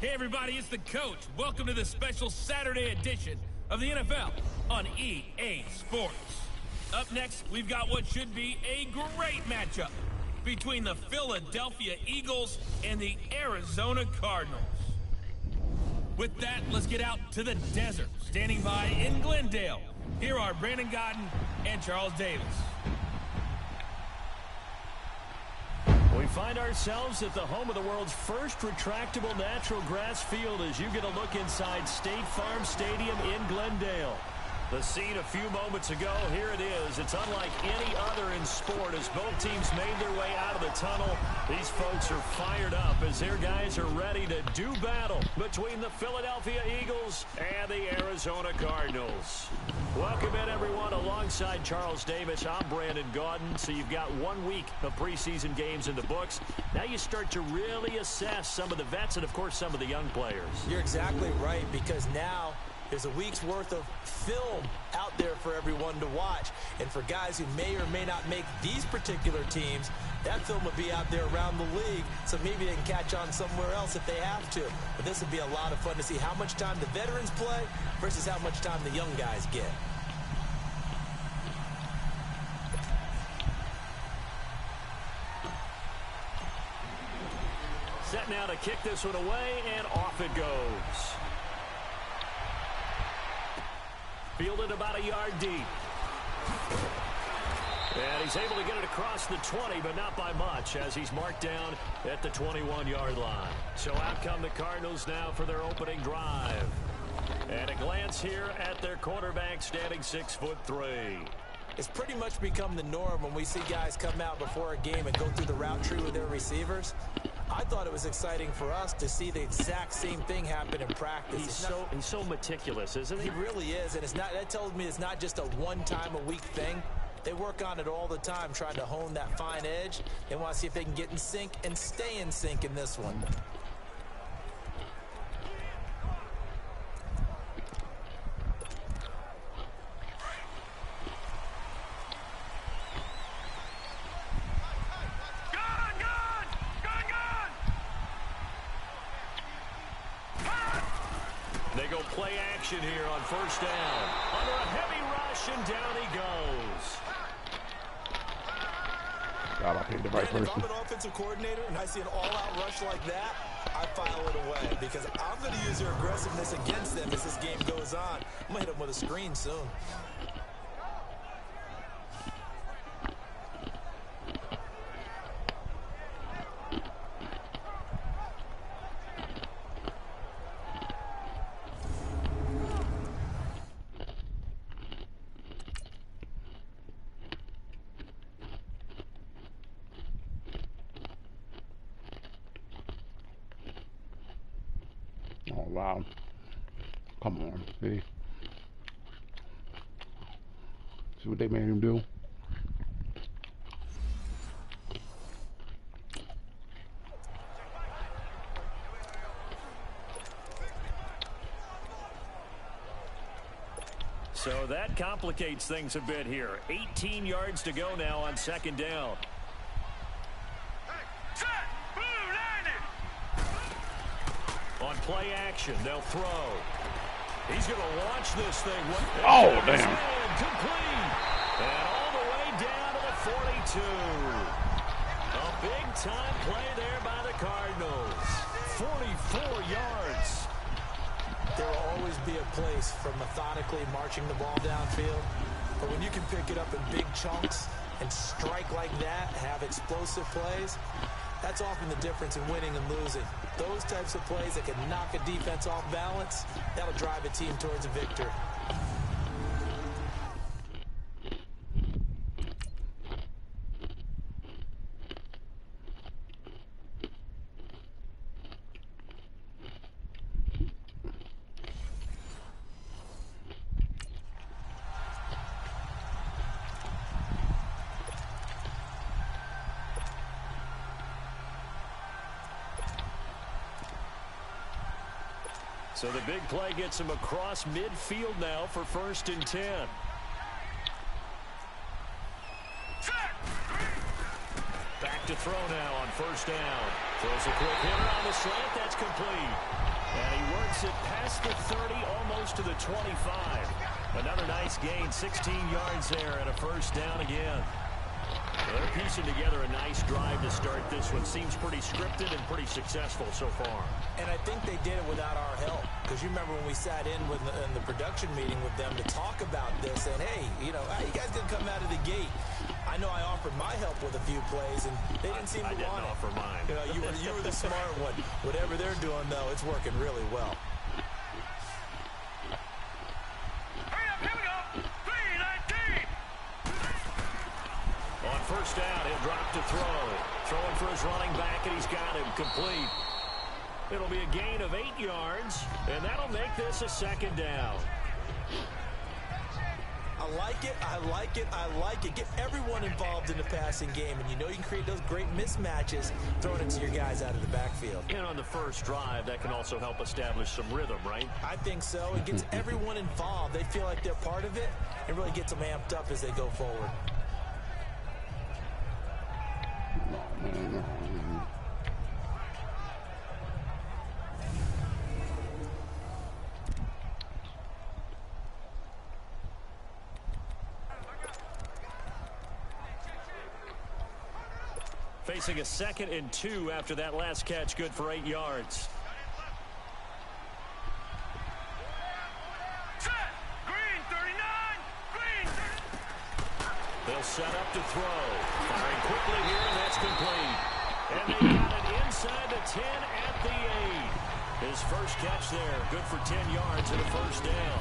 Hey everybody, it's the coach. Welcome to the special Saturday edition of the NFL on EA Sports. Up next, we've got what should be a great matchup between the Philadelphia Eagles and the Arizona Cardinals. With that, let's get out to the desert. Standing by in Glendale, here are Brandon Gaudin and Charles Davis. We find ourselves at the home of the world's first retractable natural grass field as you get a look inside State Farm Stadium in Glendale. The scene a few moments ago, here it is. It's unlike any other in sport as both teams made their way out of the tunnel. These folks are fired up as their guys are ready to do battle between the Philadelphia Eagles and the Arizona Cardinals. Welcome in, everyone. Alongside Charles Davis, I'm Brandon Gaudin. So you've got 1 week of preseason games in the books. Now you start to really assess some of the vets and, of course, some of the young players. You're exactly right, because now there's a week's worth of film out there for everyone to watch. And for guys who may or may not make these particular teams, that film will be out there around the league, so maybe they can catch on somewhere else if they have to. But this will be a lot of fun to see how much time the veterans play versus how much time the young guys get. Set now to kick this one away, and off it goes. Fielded about a yard deep. And he's able to get it across the 20, but not by much, as he's marked down at the 21-yard line. So out come the Cardinals now for their opening drive. And a glance here at their quarterback, standing 6'3". It's pretty much become the norm when we see guys come out before a game and go through the route tree with their receivers. I thought it was exciting for us to see the exact same thing happen in practice. He's so meticulous, isn't he? He really is, and that tells me it's not just a one-time-a-week thing. They work on it all the time, trying to hone that fine edge. They want to see if they can get in sync and stay in sync in this one. They go play action here on first down. Under a heavy rush, and down he goes. God, I picked the right person. If I'm an offensive coordinator and I see an all-out rush like that, I file it away, because I'm going to use your aggressiveness against them as this game goes on. I'm going to hit them with a screen soon. Oh, wow. Come on, see? See what they made him do? So that complicates things a bit here. 18 yards to go now on second down. On play action, they'll throw. He's going to launch this thing. Oh, damn. Complete. And all the way down to the 42. A big-time play there by the Cardinals. 44 yards. There will always be a place for methodically marching the ball downfield. But when you can pick it up in big chunks and strike like that, have explosive plays, that's often the difference in winning and losing. Those types of plays that can knock a defense off balance, that'll drive a team towards a victory. So the big play gets him across midfield now for 1st and 10. Back to throw now on first down. Throws a quick hitter on the slant. That's complete. And he works it past the 30, almost to the 25. Another nice gain, 16 yards there, and a first down again. They're piecing together a nice drive to start this one. Seems pretty scripted and pretty successful so far. And I think they did it without our help. Because you remember when we sat in the production meeting with them to talk about this, and hey, you know, how you guys didn't come out of the gate. I know I offered my help with a few plays, and they didn't seem to want it. I didn't offer mine. You know, you were the smart one. Whatever they're doing, though, it's working really well. On first down, he'll drop to throw. Throwing for his running back, and he's got him complete. It'll be a gain of 8 yards, and that'll make this a second down. I like it, I like it, I like it. Get everyone involved in the passing game, and you know you can create those great mismatches throwing it to your guys out of the backfield. And on the first drive, that can also help establish some rhythm, right? I think so. It gets everyone involved. They feel like they're part of it, and really gets them amped up as they go forward. Facing a 2nd and 2 after that last catch, good for 8 yards. Green, 39! Green! They'll set up to throw. Firing quickly here, and that's complete. And they got it inside the 10 at the 8. His first catch there, good for 10 yards and a first down.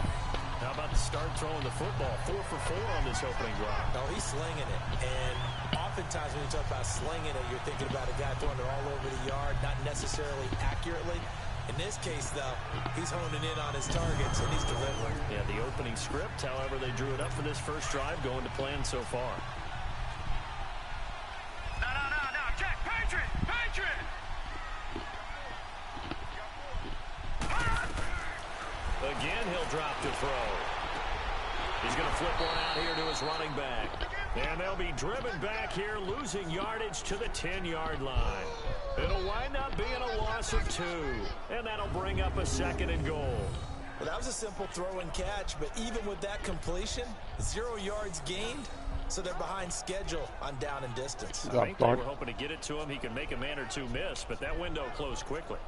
How about the start throwing the football? 4 for 4 on this opening drive. Oh, he's slinging it. And oftentimes when you talk about slinging it, you're thinking about a guy throwing it all over the yard, not necessarily accurately. In this case, though, he's honing in on his targets, and he's delivering. Yeah, the opening script, however, they drew it up for this first drive, going to plan so far. No, check, Patriot! Patriot! Again, he'll drop to throw. He's going to flip one out here to his running back. And they'll be driven back here, losing yardage to the 10-yard line. It'll wind up being a loss of 2. And that'll bring up a 2nd and goal. Well, that was a simple throw and catch, but even with that completion, 0 yards gained, so they're behind schedule on down and distance. I think they were hoping to get it to him. He can make a man or two miss, but that window closed quickly.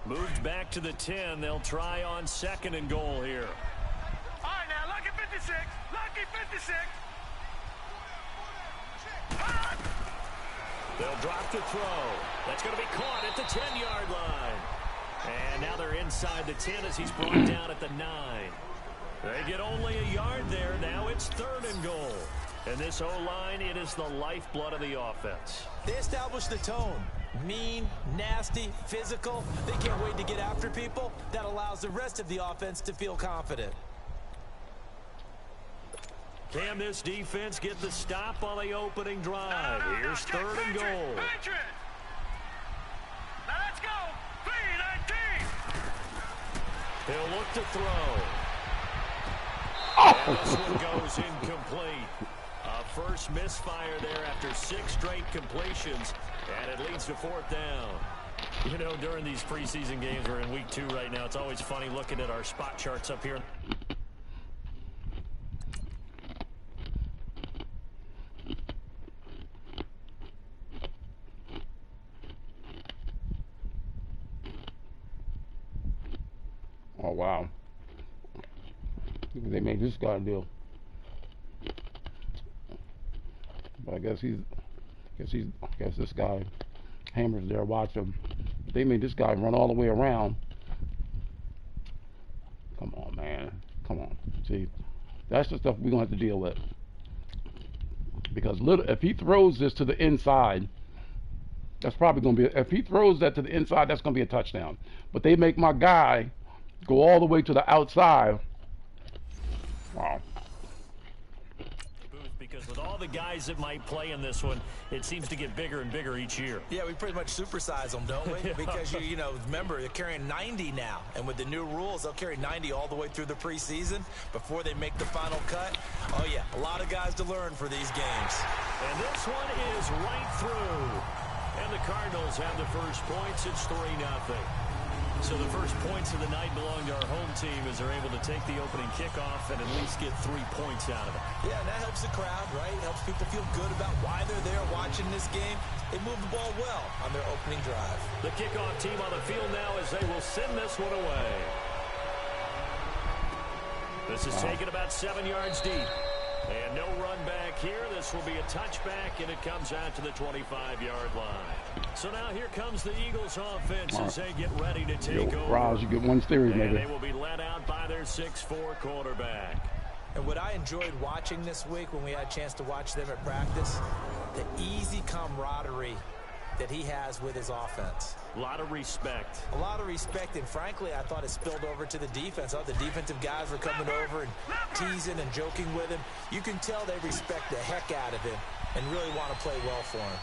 Moved back to the 10. They'll try on 2nd and goal here. All right, now, lucky 56. Lucky 56. They'll drop to throw. That's going to be caught at the 10-yard line. And now they're inside the 10 as he's brought down at the 9. They get only a yard there. Now it's 3rd and goal. And this O-line, it is the lifeblood of the offense. They established the tone. Mean, nasty, physical. They can't wait to get after people. That allows the rest of the offense to feel confident. Can this defense get the stop on the opening drive? Here's 3rd and goal. Patriot! Now let's go! 3-19! He'll look to throw. And this one goes incomplete. A first misfire there after 6 straight completions, and it leads to 4th down. You know, during these preseason games, we're in week 2 right now. It's always funny looking at our spot charts up here. Oh wow! They made this guy a deal. But I guess this guy Hammer's there watching. They made this guy run all the way around. Come on, man. Come on. See, that's the stuff we're gonna have to deal with. Because if he throws this to the inside, that's probably gonna be. If he throws that to the inside, that's gonna be a touchdown. But they make my guy go all the way to the outside. Wow. Because with all the guys that might play in this one, it seems to get bigger and bigger each year. Yeah, we pretty much supersize them, don't we? Yeah. Because, you know, remember, they're carrying 90 now. And with the new rules, they'll carry 90 all the way through the preseason before they make the final cut. Oh, yeah, a lot of guys to learn for these games. And this one is right through. And the Cardinals have the first points. It's 3-0. So the first points of the night belong to our home team as they're able to take the opening kickoff and at least get 3 points out of it. Yeah, and that helps the crowd, right? Helps people feel good about why they're there watching this game. They move the ball well on their opening drive. The kickoff team on the field now as they will send this one away. This is taken about 7 yards deep. And no run back here. This will be a touchback, and it comes out to the 25-yard line. So now here comes the Eagles offense as they get ready to take over. Raj, you get one series, and maybe. they will be led out by their 6'4" quarterback. And what I enjoyed watching this week when we had a chance to watch them at practice, the easy camaraderie that he has with his offense. A lot of respect. A lot of respect, and frankly, I thought it spilled over to the defense. Oh, the defensive guys were coming over and teasing and joking with him. You can tell they respect the heck out of him and really want to play well for him.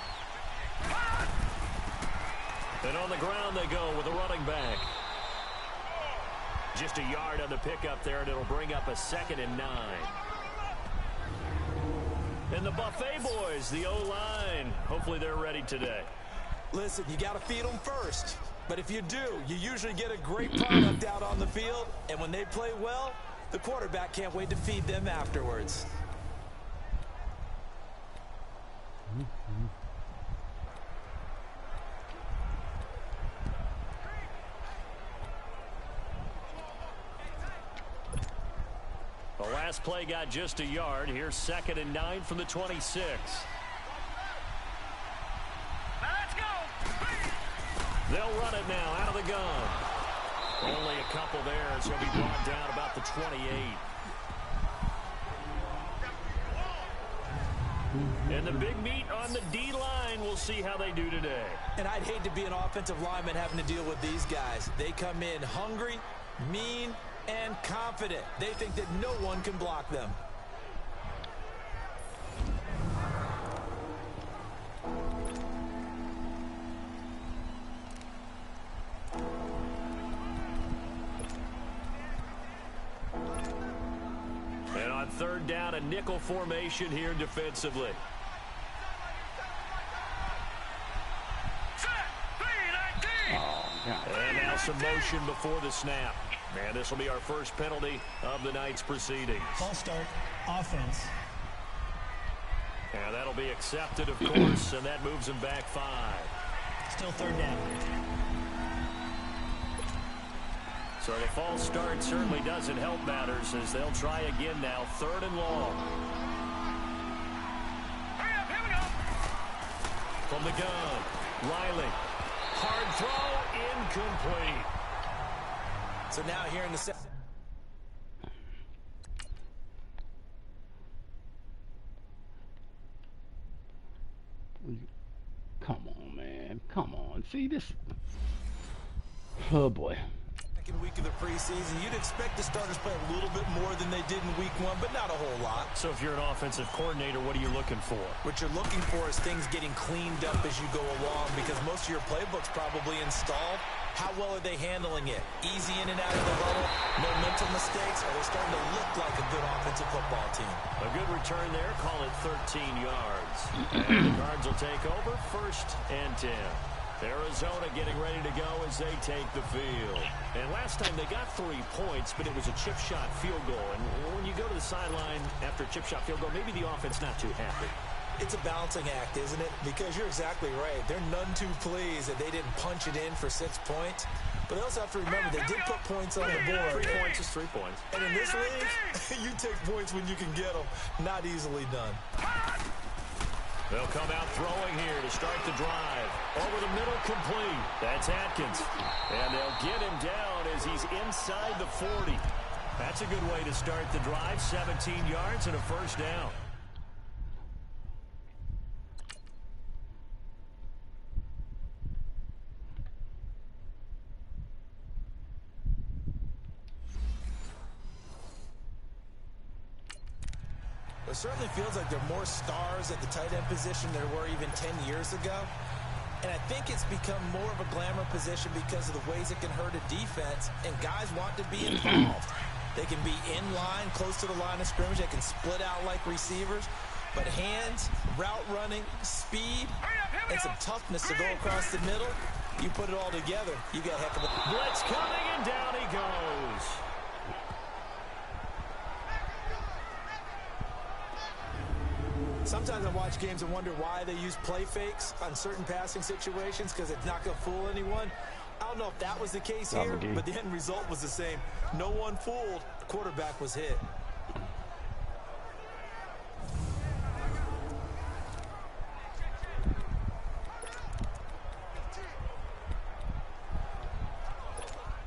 And on the ground they go with a running back. Just a yard on the pickup there, and it'll bring up a 2nd and 9. And the Buffet boys, the O-line, hopefully they're ready today. Listen, you got to feed them first. But if you do, you usually get a great product out on the field. And when they play well, the quarterback can't wait to feed them afterwards. The last play got just a yard. Here's 2nd and 9 from the 26. They'll run it now out of the gun. Only a couple there, as he'll be brought down about the 28. And the big meat on the D-line. We'll see how they do today. And I'd hate to be an offensive lineman having to deal with these guys. They come in hungry, mean, and confident. They think that no one can block them. And on 3rd down, a nickel formation here defensively. And now some motion before the snap. And this will be our first penalty of the night's proceedings. False start, offense. And that'll be accepted, of course, and that moves him back 5. Still 3rd down. So the false start certainly doesn't help matters as they'll try again now, 3rd and long. Here we go. From the gun, Riley. Hard throw, incomplete. So now here in the second. Come on, man. Come on. See this? Oh, boy. Second week of the preseason, you'd expect the starters play a little bit more than they did in week 1, but not a whole lot. So if you're an offensive coordinator, what are you looking for? What you're looking for is things getting cleaned up as you go along because most of your playbook's probably installed. How well are they handling it? Easy in and out of the huddle, no mental mistakes. Are they starting to look like a good offensive football team? A good return there, call it 13 yards. And the Cards will take over, 1st and 10. Arizona getting ready to go as they take the field. And last time they got 3 points, but it was a chip shot field goal. And when you go to the sideline after a chip shot field goal, maybe the offense not too happy. It's a balancing act, isn't it? Because you're exactly right. They're none too pleased that they didn't punch it in for 6 points. But they also have to remember they did put points on the board. 3 points is 3 points. And in this league, you take points when you can get them. Not easily done. They'll come out throwing here to start the drive. Over the middle, complete. That's Atkins. And they'll get him down as he's inside the 40. That's a good way to start the drive. 17 yards and a 1st down. It certainly feels like there are more stars at the tight end position than there were even 10 years ago. And I think it's become more of a glamour position because of the ways it can hurt a defense, and guys want to be involved. They can be in line, close to the line of scrimmage. They can split out like receivers. But hands, route running, speed, and some toughness to go across the middle, you put it all together, you got heck of a... Blitz coming, and down he goes. Sometimes I watch games and wonder why they use play fakes on certain passing situations, because it's not going to fool anyone. I don't know if that was the case here, but the end result was the same. No one fooled. The quarterback was hit.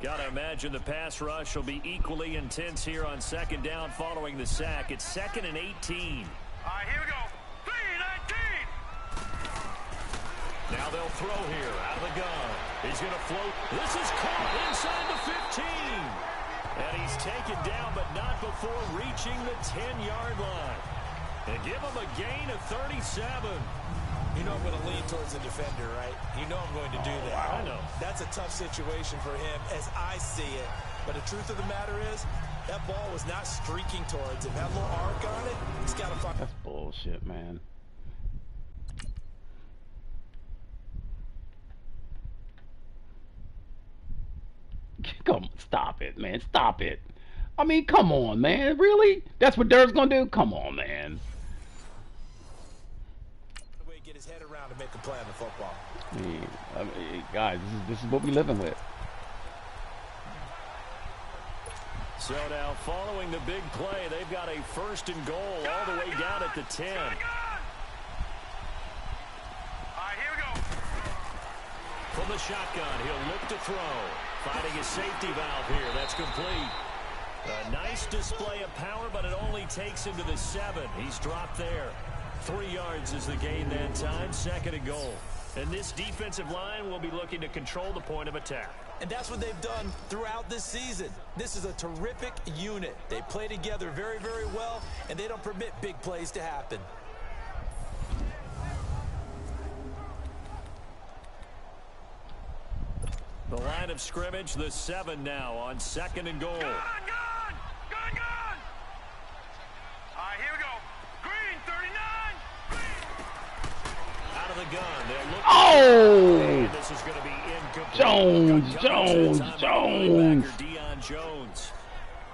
Gotta imagine the pass rush will be equally intense here on second down following the sack. It's 2nd and 18. All right, here we go. 3-19. Now they'll throw here out of the gun. He's going to float. This is caught inside the 15. And he's taken down, but not before reaching the 10-yard line. And give him a gain of 37. You know I'm going to lean towards the defender, right? You know I'm going to do that. Wow. I know. That's a tough situation for him as I see it. But the truth of the matter is, that ball was not streaking towards him. That little arc on it, he's got to find... That's bullshit, man. Come, stop it, man. Stop it. I mean, come on, man. Really? That's what Dirk's going to do? Come on, man. Get his head around to make a play on the football. I mean, guys, this is what we living with. So now, following the big play, they've got a 1st and goal all the way down at the 10. All right, here we go. From the shotgun, he'll look to throw. Finding his safety valve here. That's complete. A nice display of power, but it only takes him to the 7. He's dropped there. 3 yards is the gain that time, 2nd and goal. And this defensive line will be looking to control the point of attack. And that's what they've done throughout this season. This is a terrific unit. They play together very, very well, and they don't permit big plays to happen. The line of scrimmage, the 7 now on 2nd and goal. Gun! All right, here we go. Green, 39. Out of the gun. They'll look. Oh! This is going to be incomplete. Jones. Deion Jones.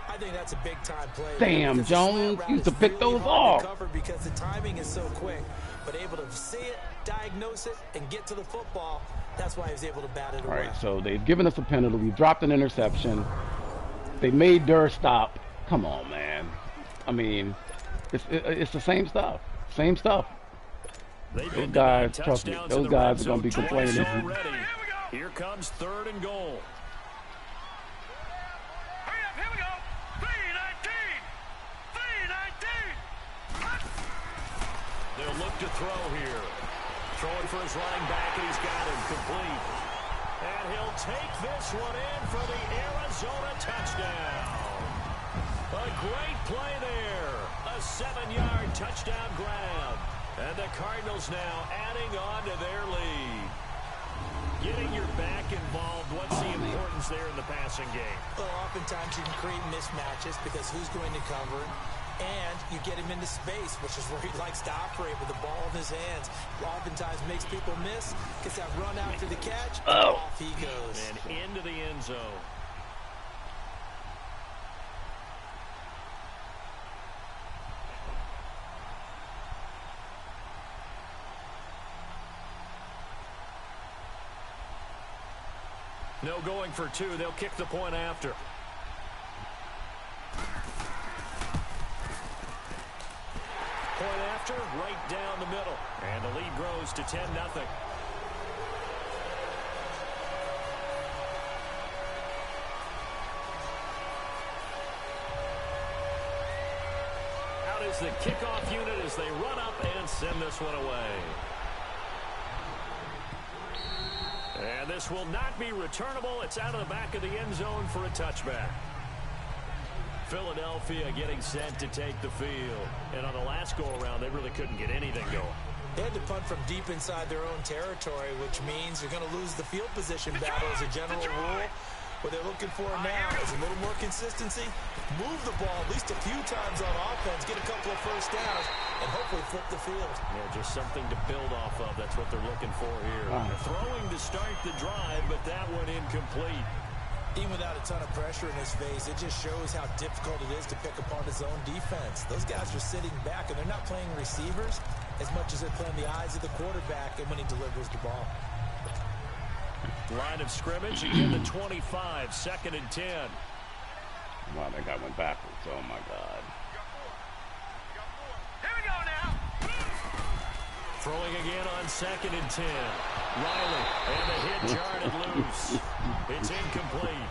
I think that's a big-time play. Damn, Jones used to pick those off. Because the timing is so quick, but able to see it, diagnose it, and get to the football. That's why he was able to bat it away. All right, so they've given us a penalty. We dropped an interception. They made Durr stop. Come on, man. I mean, it's the same stuff. Same stuff. Those guys, trust me, those guys are going to be complaining. Here comes 3rd and goal. Hurry up, here we go. 3-19. They'll look to throw here. Throwing for his running back, and he's got him complete. And he'll take this one in for the Arizona touchdown. A great play there. A 7-yard touchdown grab. And the Cardinals now adding on to their lead. Getting your back involved, what's the importance there in the passing game? Well, oftentimes you can create mismatches because who's going to cover it? And you get him into space, which is where he likes to operate with the ball in his hands. Oftentimes makes people miss, gets that run after the catch, off he goes. And into the end zone. No going for 2. They'll kick the point after. Point after, right down the middle. And the lead grows to 10-0. Out is the kickoff unit as they run up and send this one away. And this will not be returnable. It's out of the back of the end zone for a touchback. Philadelphia getting set to take the field. And on the last go-around, they really couldn't get anything going. They had to punt from deep inside their own territory, which means you're going to lose the field position battle as a general rule. What they're looking for now is a little more consistency, move the ball at least a few times on offense, get a couple of first downs, and hopefully flip the field. Yeah, just something to build off of. That's what they're looking for here. Throwing to start the drive, but that one incomplete. Even without a ton of pressure in his face, it just shows how difficult it is to pick apart his own defense. Those guys are sitting back, and they're not playing receivers as much as they're playing the eyes of the quarterback and when he delivers the ball. Line of scrimmage, again the 25, 2nd and 10. Wow, that guy went backwards. Oh, my God. Here we go now. Throwing again on 2nd and 10. Riley, and the hit jarred it loose. It's incomplete.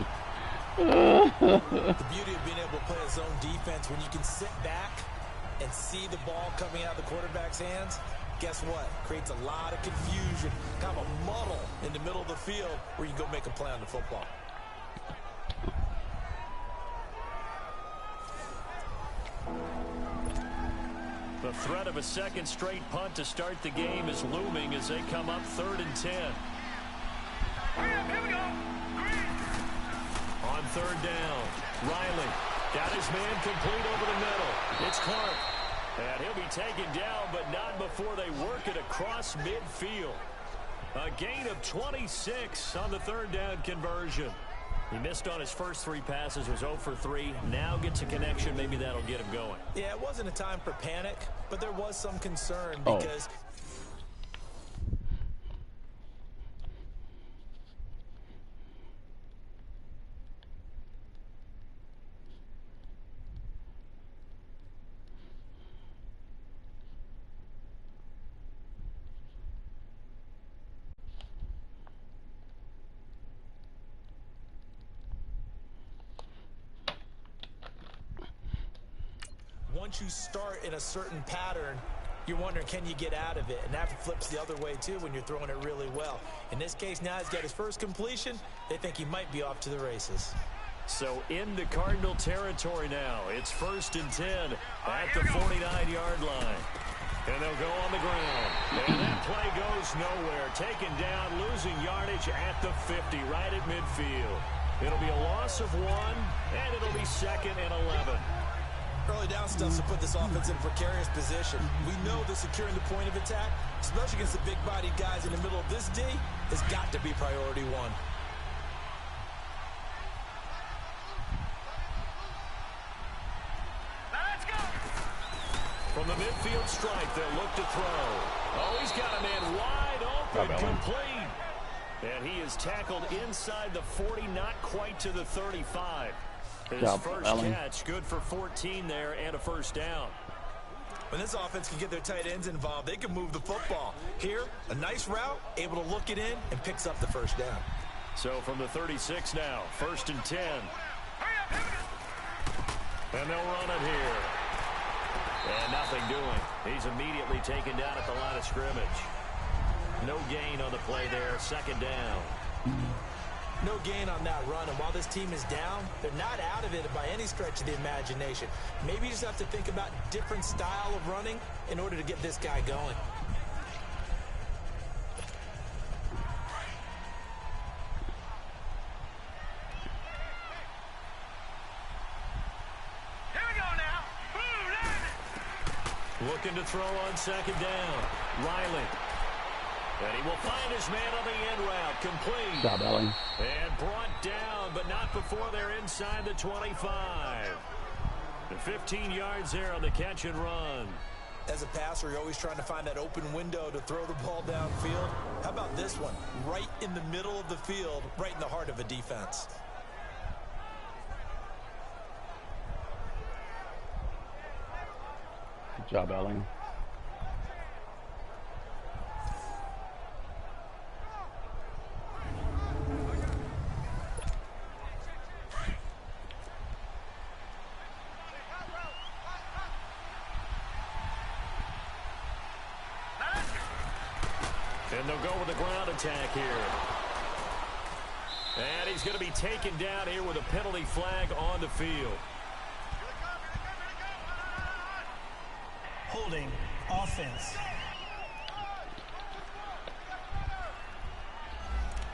The beauty of being able to play a zone defense when you can sit back and see the ball coming out of the quarterback's hands, guess what? Creates a lot of confusion, kind of a muddle in the middle of the field where you can go make a play on the football. The threat of a second straight punt to start the game is looming as they come up 3rd and 10. Here we go. On 3rd down, Riley got his man complete over the middle. It's Clark. And he'll be taken down, but not before they work it across midfield. A gain of 26 on the 3rd down conversion. He missed on his first 3 passes, was 0 for 3. Now gets a connection. Maybe that'll get him going. Yeah, it wasn't a time for panic, but there was some concern because once you start in a certain pattern, you're wondering, can you get out of it? And that flips the other way, too, when you're throwing it really well. In this case, now he's got his first completion. They think he might be off to the races. So into Cardinal territory now. It's 1st and 10 at the 49-yard line. And they'll go on the ground. And that play goes nowhere. Taken down, losing yardage at the 50, right at midfield. It'll be a loss of 1, and it'll be 2nd and 11. Early down stuff to put this offense in a precarious position. We know that securing the point of attack, especially against the big-bodied guys in the middle of this D, has got to be priority 1. Let's go. From the midfield strike, they'll look to throw. Oh, he's got a man wide open, complete. And he is tackled inside the 40, not quite to the 35. His first catch, good for 14 there and a first down. When this offense can get their tight ends involved, they can move the football. Here, a nice route, able to look it in, and picks up the first down. So from the 36 now, 1st and 10. And they'll run it here. And nothing doing. He's immediately taken down at the line of scrimmage. No gain on the play there, 2nd down. No gain on that run, and while this team is down, they're not out of it by any stretch of the imagination. Maybe you just have to think about different style of running in order to get this guy going. Here we go now. Looking to throw on 2nd down. Riley. And he will find his man on the end route. Complete. Good job, Elling. And brought down, but not before they're inside the 25. The 15 yards there on the catch and run. As a passer, you're always trying to find that open window to throw the ball downfield. How about this one? Right in the middle of the field, right in the heart of a defense. Good job, Elling. And they'll go with a ground attack here. And he's going to be taken down here with a penalty flag on the field. Holding. Offense.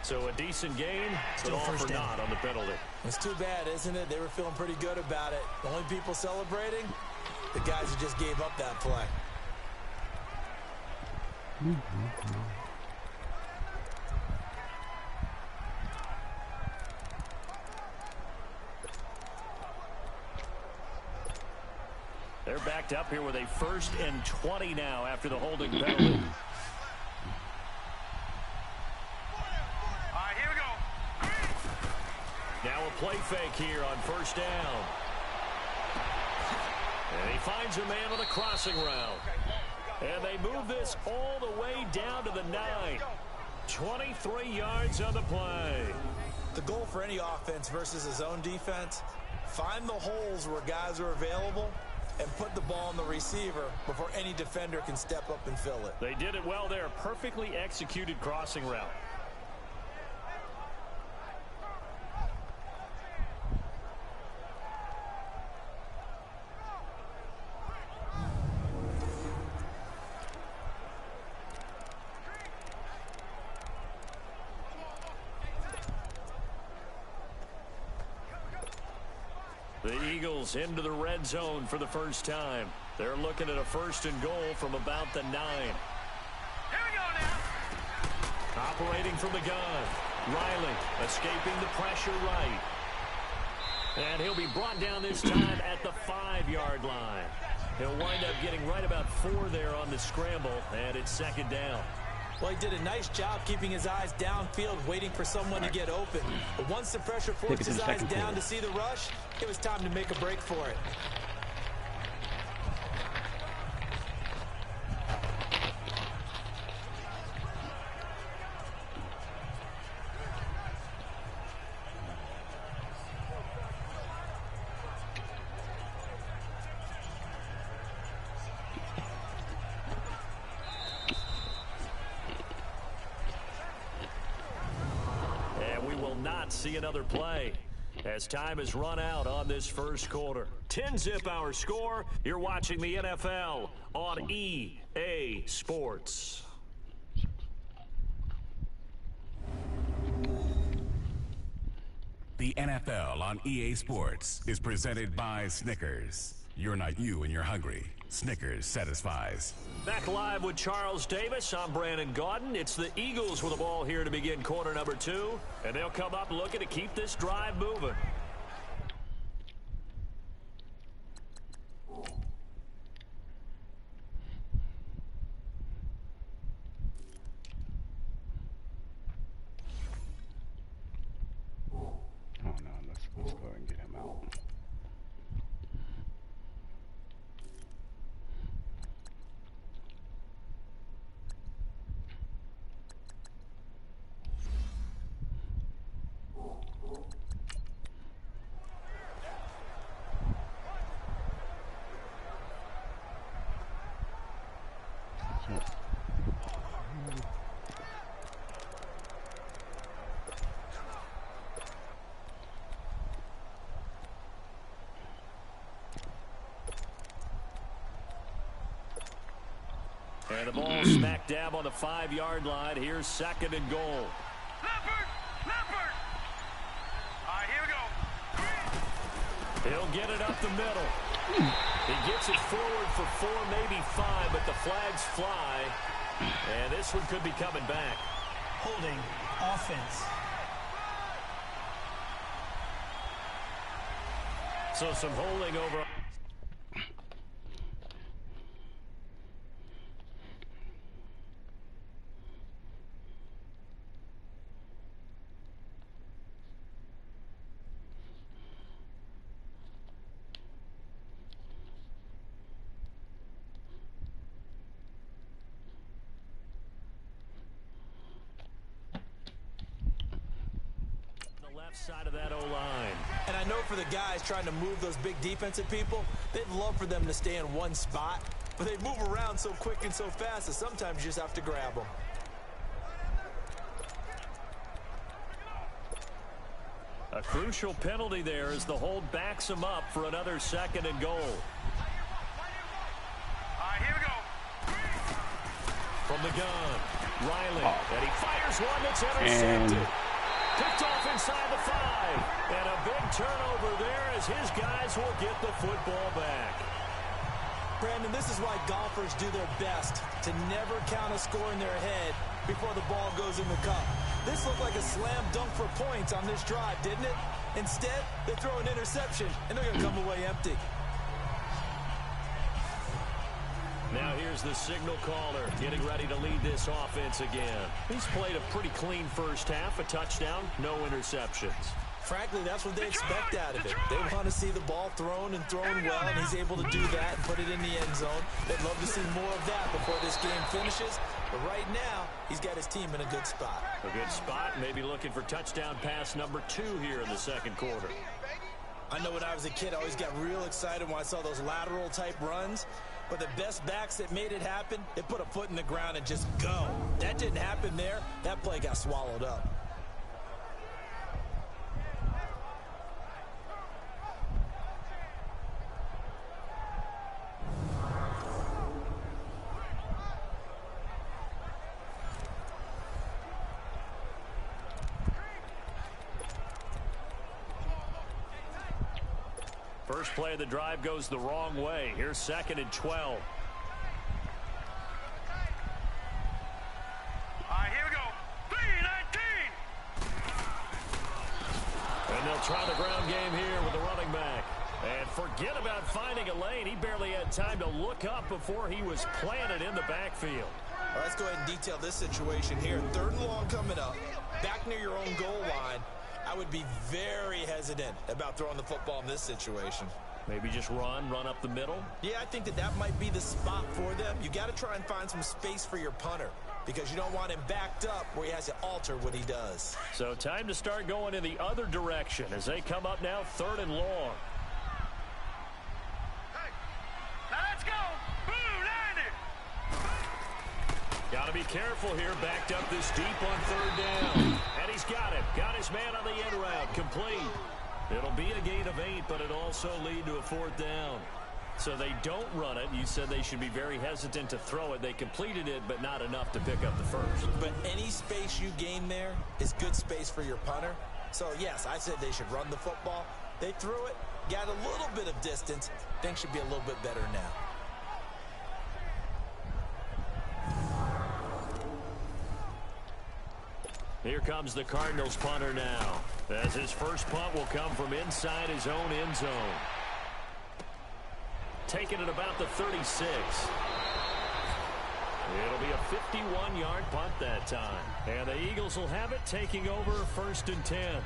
So a decent gain, but Still all first for down. naught on the penalty. It's too bad, isn't it? They were feeling pretty good about it. The only people celebrating, the guys who just gave up that play. They're backed up here with a 1st and 20 now after the holding penalty. All right, here we go. Now a play fake here on 1st down. And he finds a man on the crossing route. And they move this all the way down to the 9. 23 yards on the play. The goal for any offense versus his own defense, find the holes where guys are available and put the ball on the receiver before any defender can step up and fill it. They did it well there. Perfectly executed crossing route. The Eagles into the red zone for the first time. They're looking at a 1st and goal from about the 9. Here we go now. Operating from the gun. Riley escaping the pressure right. And he'll be brought down this time at the 5-yard line. He'll wind up getting right about 4 there on the scramble, and it's 2nd down. Well, he did a nice job keeping his eyes downfield, waiting for someone to get open. But once the pressure forced his eyes down to see the rush, it was time to make a break for it. See another play as time has run out on this 1st quarter. 10-zip our score. You're watching the NFL on EA Sports. The NFL on EA Sports is presented by Snickers. You're not you and you're hungry. Snickers satisfies. Back live with Charles Davis. I'm Brandon Gaudin. It's the Eagles with the ball here to begin quarter number 2. And they'll come up looking to keep this drive moving. Oh no, let's go ahead and get him out. And the ball smack dab on the 5-yard line. Here's 2nd and goal. Leopard! Leopard! All right, here we go. He'll get it up the middle. He gets it forward for 4, maybe 5, but the flags fly. And this one could be coming back. Holding. Offense. So some holding over. Side of that O-line. And I know for the guys trying to move those big defensive people, they'd love for them to stay in one spot, but they move around so quick and so fast that sometimes you just have to grab them. A crucial penalty there as the hold backs him up for another 2nd and goal. All right, here we go. from the gun. Riley, and he fires one that's intercepted. Picked off inside the 5. And a big turnover there as his guys will get the football back. Brandon, this is why golfers do their best to never count a score in their head before the ball goes in the cup. This looked like a slam dunk for points on this drive, didn't it? Instead, they throw an interception, and they're going to come away empty. Now here's the signal caller getting ready to lead this offense again. He's played a pretty clean first half, a touchdown, no interceptions. Frankly, that's what they expect out of it. They want to see the ball thrown and thrown well, and he's able to do that and put it in the end zone. They'd love to see more of that before this game finishes. But right now, he's got his team in a good spot. A good spot, maybe looking for touchdown pass number 2 here in the second quarter. I know when I was a kid, I always got real excited when I saw those lateral type runs. But the best backs that made it happen, they put a foot in the ground and just go. That didn't happen there. That play got swallowed up. First play of the drive goes the wrong way. Here's 2nd and 12. All right, here we go. 3-19. And they'll try the ground game here with the running back. And forget about finding a lane. He barely had time to look up before he was planted in the backfield. Well, let's go ahead and detail this situation here. 3rd and long coming up. Back near your own goal line. I would be very hesitant about throwing the football in this situation. Maybe just run up the middle? Yeah, I think that might be the spot for them. You got to try and find some space for your punter because you don't want him backed up where he has to alter what he does. So time to start going in the other direction as they come up now 3rd and long. Hey, now let's go. Boo, 90. Got to be careful here, backed up this deep on 3rd down. And he's got it. Got his man on the end route, complete. It'll be a gain of 8, but it'll also lead to a 4th down. So they don't run it. You said they should be very hesitant to throw it. They completed it, but not enough to pick up the first. But any space you gain there is good space for your punter. So, yes, I said they should run the football. They threw it, got a little bit of distance. Things should be a little bit better now. Here comes the Cardinals punter now, as his first punt will come from inside his own end zone. Taking it about the 36. It'll be a 51-yard punt that time. And the Eagles will have it, taking over 1st and 10.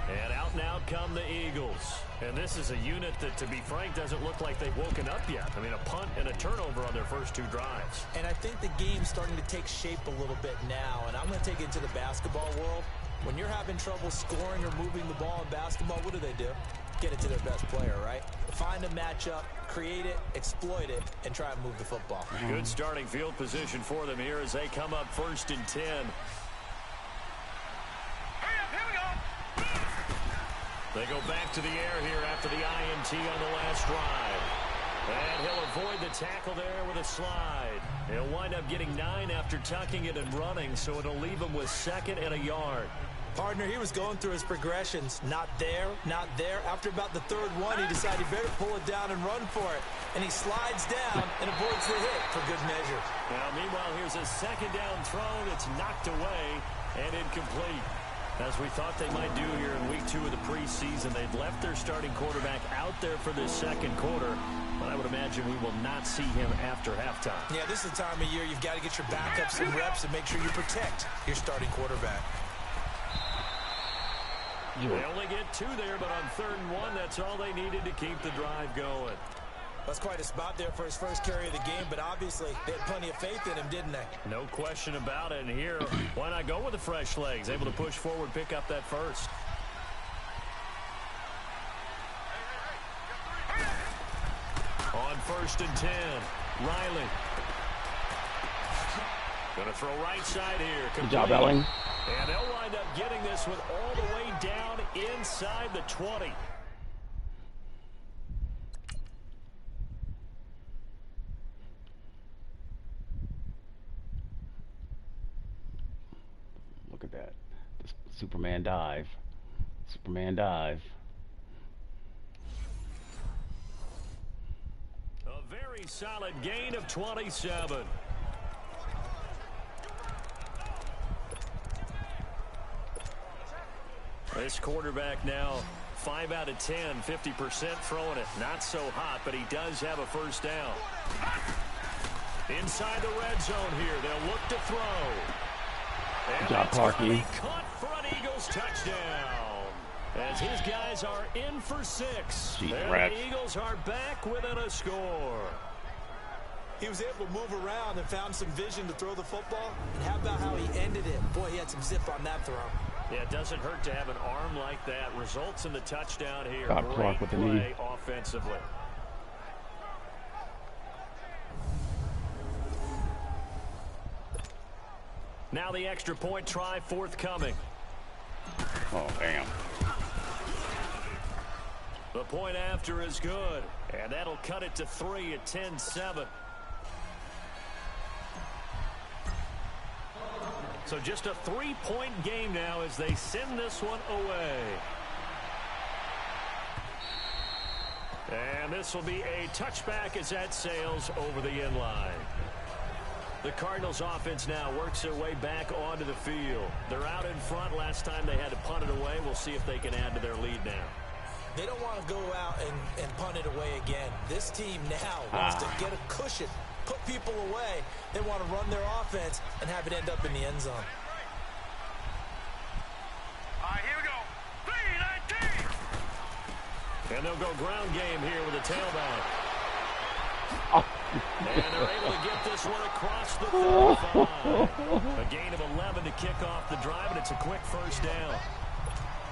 And out and out come the Eagles. And this is a unit that, to be frank, doesn't look like they've woken up yet. I mean, a punt and a turnover on their first 2 drives. And I think the game's starting to take shape a little bit now. And I'm going to take it into the basketball world. When you're having trouble scoring or moving the ball in basketball, what do? Get it to their best player, right? Find a matchup, create it, exploit it, and try and move the football. Good starting field position for them here as they come up 1st and 10. They go back to the air here after the INT on the last drive. And he'll avoid the tackle there with a slide. He'll wind up getting 9 after tucking it and running, so it'll leave him with 2nd and a yard. Partner, he was going through his progressions. Not there, not there. After about the 3rd one, he decided he better pull it down and run for it. And he slides down and avoids the hit for good measure. Now, meanwhile, here's a 2nd down throw that's knocked away and incomplete. As we thought they might do here in week 2 of the preseason, they've left their starting quarterback out there for this second quarter, but I would imagine we will not see him after halftime. Yeah, this is the time of year you've got to get your backup some reps and make sure you protect your starting quarterback. They only get 2 there, but on 3rd and 1, that's all they needed to keep the drive going. That's quite a spot there for his first carry of the game, but obviously they had plenty of faith in him, didn't they? No question about it. And here, why not go with the fresh legs? Able to push forward, pick up that first. On 1st and 10, Riley. Going to throw right side here. Good job, Elling. And they'll wind up getting this with all the way down inside the 20. Superman dive. Superman dive. A very solid gain of 27. This quarterback now 5 out of 10, 50% throwing it. Not so hot, but he does have a first down. Inside the red zone here, they'll look to throw. Good job, Clarky. Caught for an Eagles touchdown. As his guys are in for 6. The Eagles are back within a score. He was able to move around and found some vision to throw the football. And how about how he ended it? Boy, he had some zip on that throw. Yeah, it doesn't hurt to have an arm like that. Results in the touchdown here. Got Clark with the knee. Offensively. Now the extra point try forthcoming. Oh, damn. The point after is good. And that'll cut it to 3 at 10-7. So just a 3-point game now as they send this one away. And this will be a touchback as that sails over the end line. The Cardinals offense now works their way back onto the field. They're out in front. Last time they had to punt it away. We'll see if they can add to their lead now. They don't want to go out and punt it away again. This team now wants to get a cushion, put people away. They want to run their offense and have it end up in the end zone. All right, here we go. 3-19. And they'll go ground game here with a tailback. Oh. And they're able to get this one across the 35. A gain of 11 to kick off the drive, and it's a quick first down.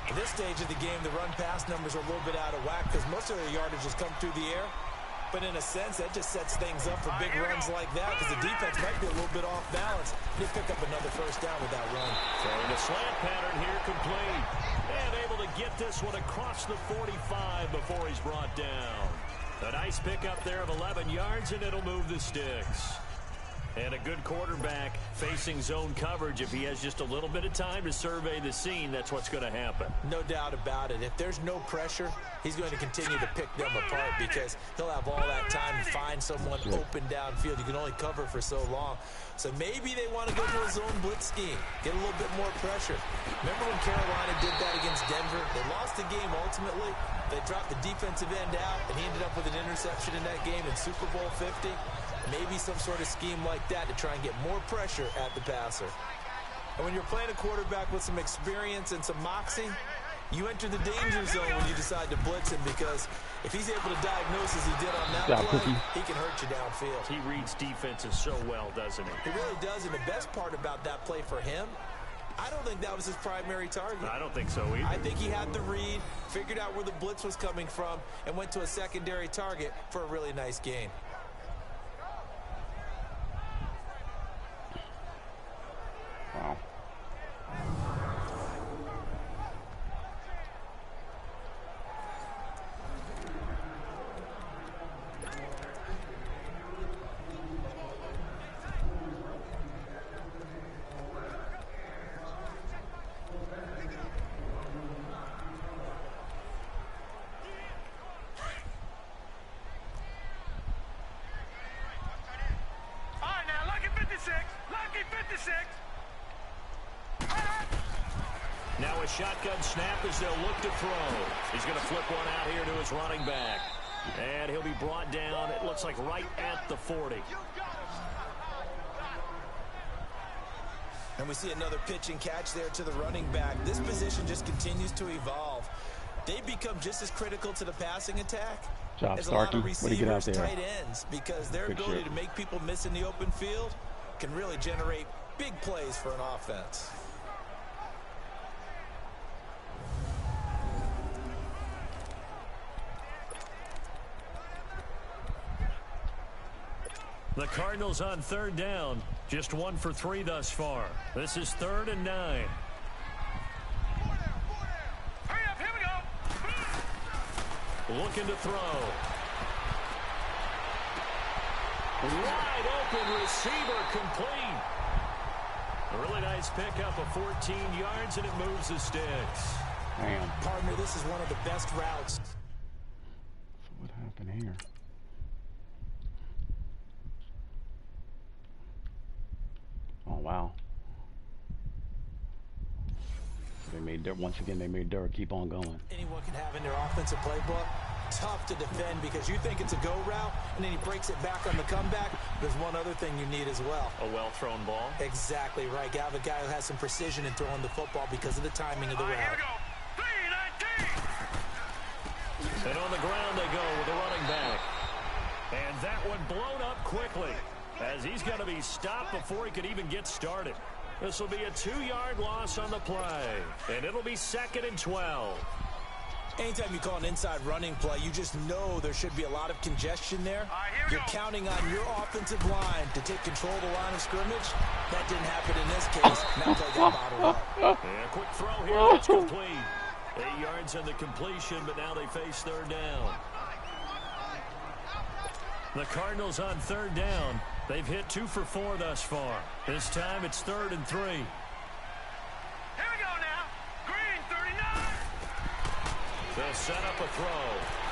At this stage of the game, the run-pass numbers are a little bit out of whack because most of their yardage has come through the air. But in a sense, that just sets things up for big runs like that because the defense might be a little bit off balance. They pick up another first down with that run. Throwing a slant pattern here complete. And able to get this one across the 45 before he's brought down. A nice pickup there of 11 yards, and it'll move the sticks. And a good quarterback facing zone coverage. If he has just a little bit of time to survey the scene, that's what's going to happen. No doubt about it. If there's no pressure, he's going to continue to pick them apart because he'll have all that time to find someone open downfield. You can only cover for so long. So maybe they want to go to a zone blitz scheme, get a little bit more pressure. Remember when Carolina did that against Denver? They lost the game ultimately. They dropped the defensive end out, and he ended up with an interception in that game in Super Bowl 50. Maybe some sort of scheme like that to try and get more pressure at the passer. And when you're playing a quarterback with some experience and some moxie, you enter the danger zone when you decide to blitz him because if he's able to diagnose as he did on that play, he can hurt you downfield. He reads defenses so well, doesn't he? He really does, and the best part about that play for him, I don't think that was his primary target. I don't think so either. I think he had the read, figured out where the blitz was coming from, and went to a secondary target for a really nice gain. Wow. All right, now, lucky 56. Lucky 56. Now a shotgun snap as they'll look to throw. He's going to flip one out here to his running back. And he'll be brought down, it looks like right at the 40. And we see another pitch and catch there to the running back. This position just continues to evolve. They become just as critical to the passing attack as a lot of receivers, tight ends, because their ability to make people miss in the open field can really generate big plays for an offense. The Cardinals on third down, just 1 for 3 thus far. This is 3rd and 9. Hurry up, here we go. Looking to throw. Wide open receiver complete. A really nice pickup of 14 yards, and it moves the sticks. Damn. Partner, this is one of the best routes. So what happened here? Oh, wow. They made Dirk, once again, they made Dirk keep on going. Anyone can have in their offensive playbook. Tough to defend because you think it's a go route, and then he breaks it back on the comeback. There's one other thing you need as well. A well-thrown ball. Exactly right. You have a guy who has some precision in throwing the football because of the timing of the route. Here we go. 3-19. And on the ground they go with the running back. And that one blown up quickly as he's going to be stopped before he could even get started. This will be a 2-yard loss on the play, and it'll be 2nd and 12. Anytime you call an inside running play, you just know there should be a lot of congestion there. You're counting on your offensive line to take control of the line of scrimmage. That didn't happen in this case. That play got bottled up. And a quick throw here. That's complete. 8 yards on the completion, but now they face 3rd down. The Cardinals on 3rd down. They've hit 2 for 4 thus far. This time it's 3rd and 3. Here we go now. Green 39. They'll set up a throw.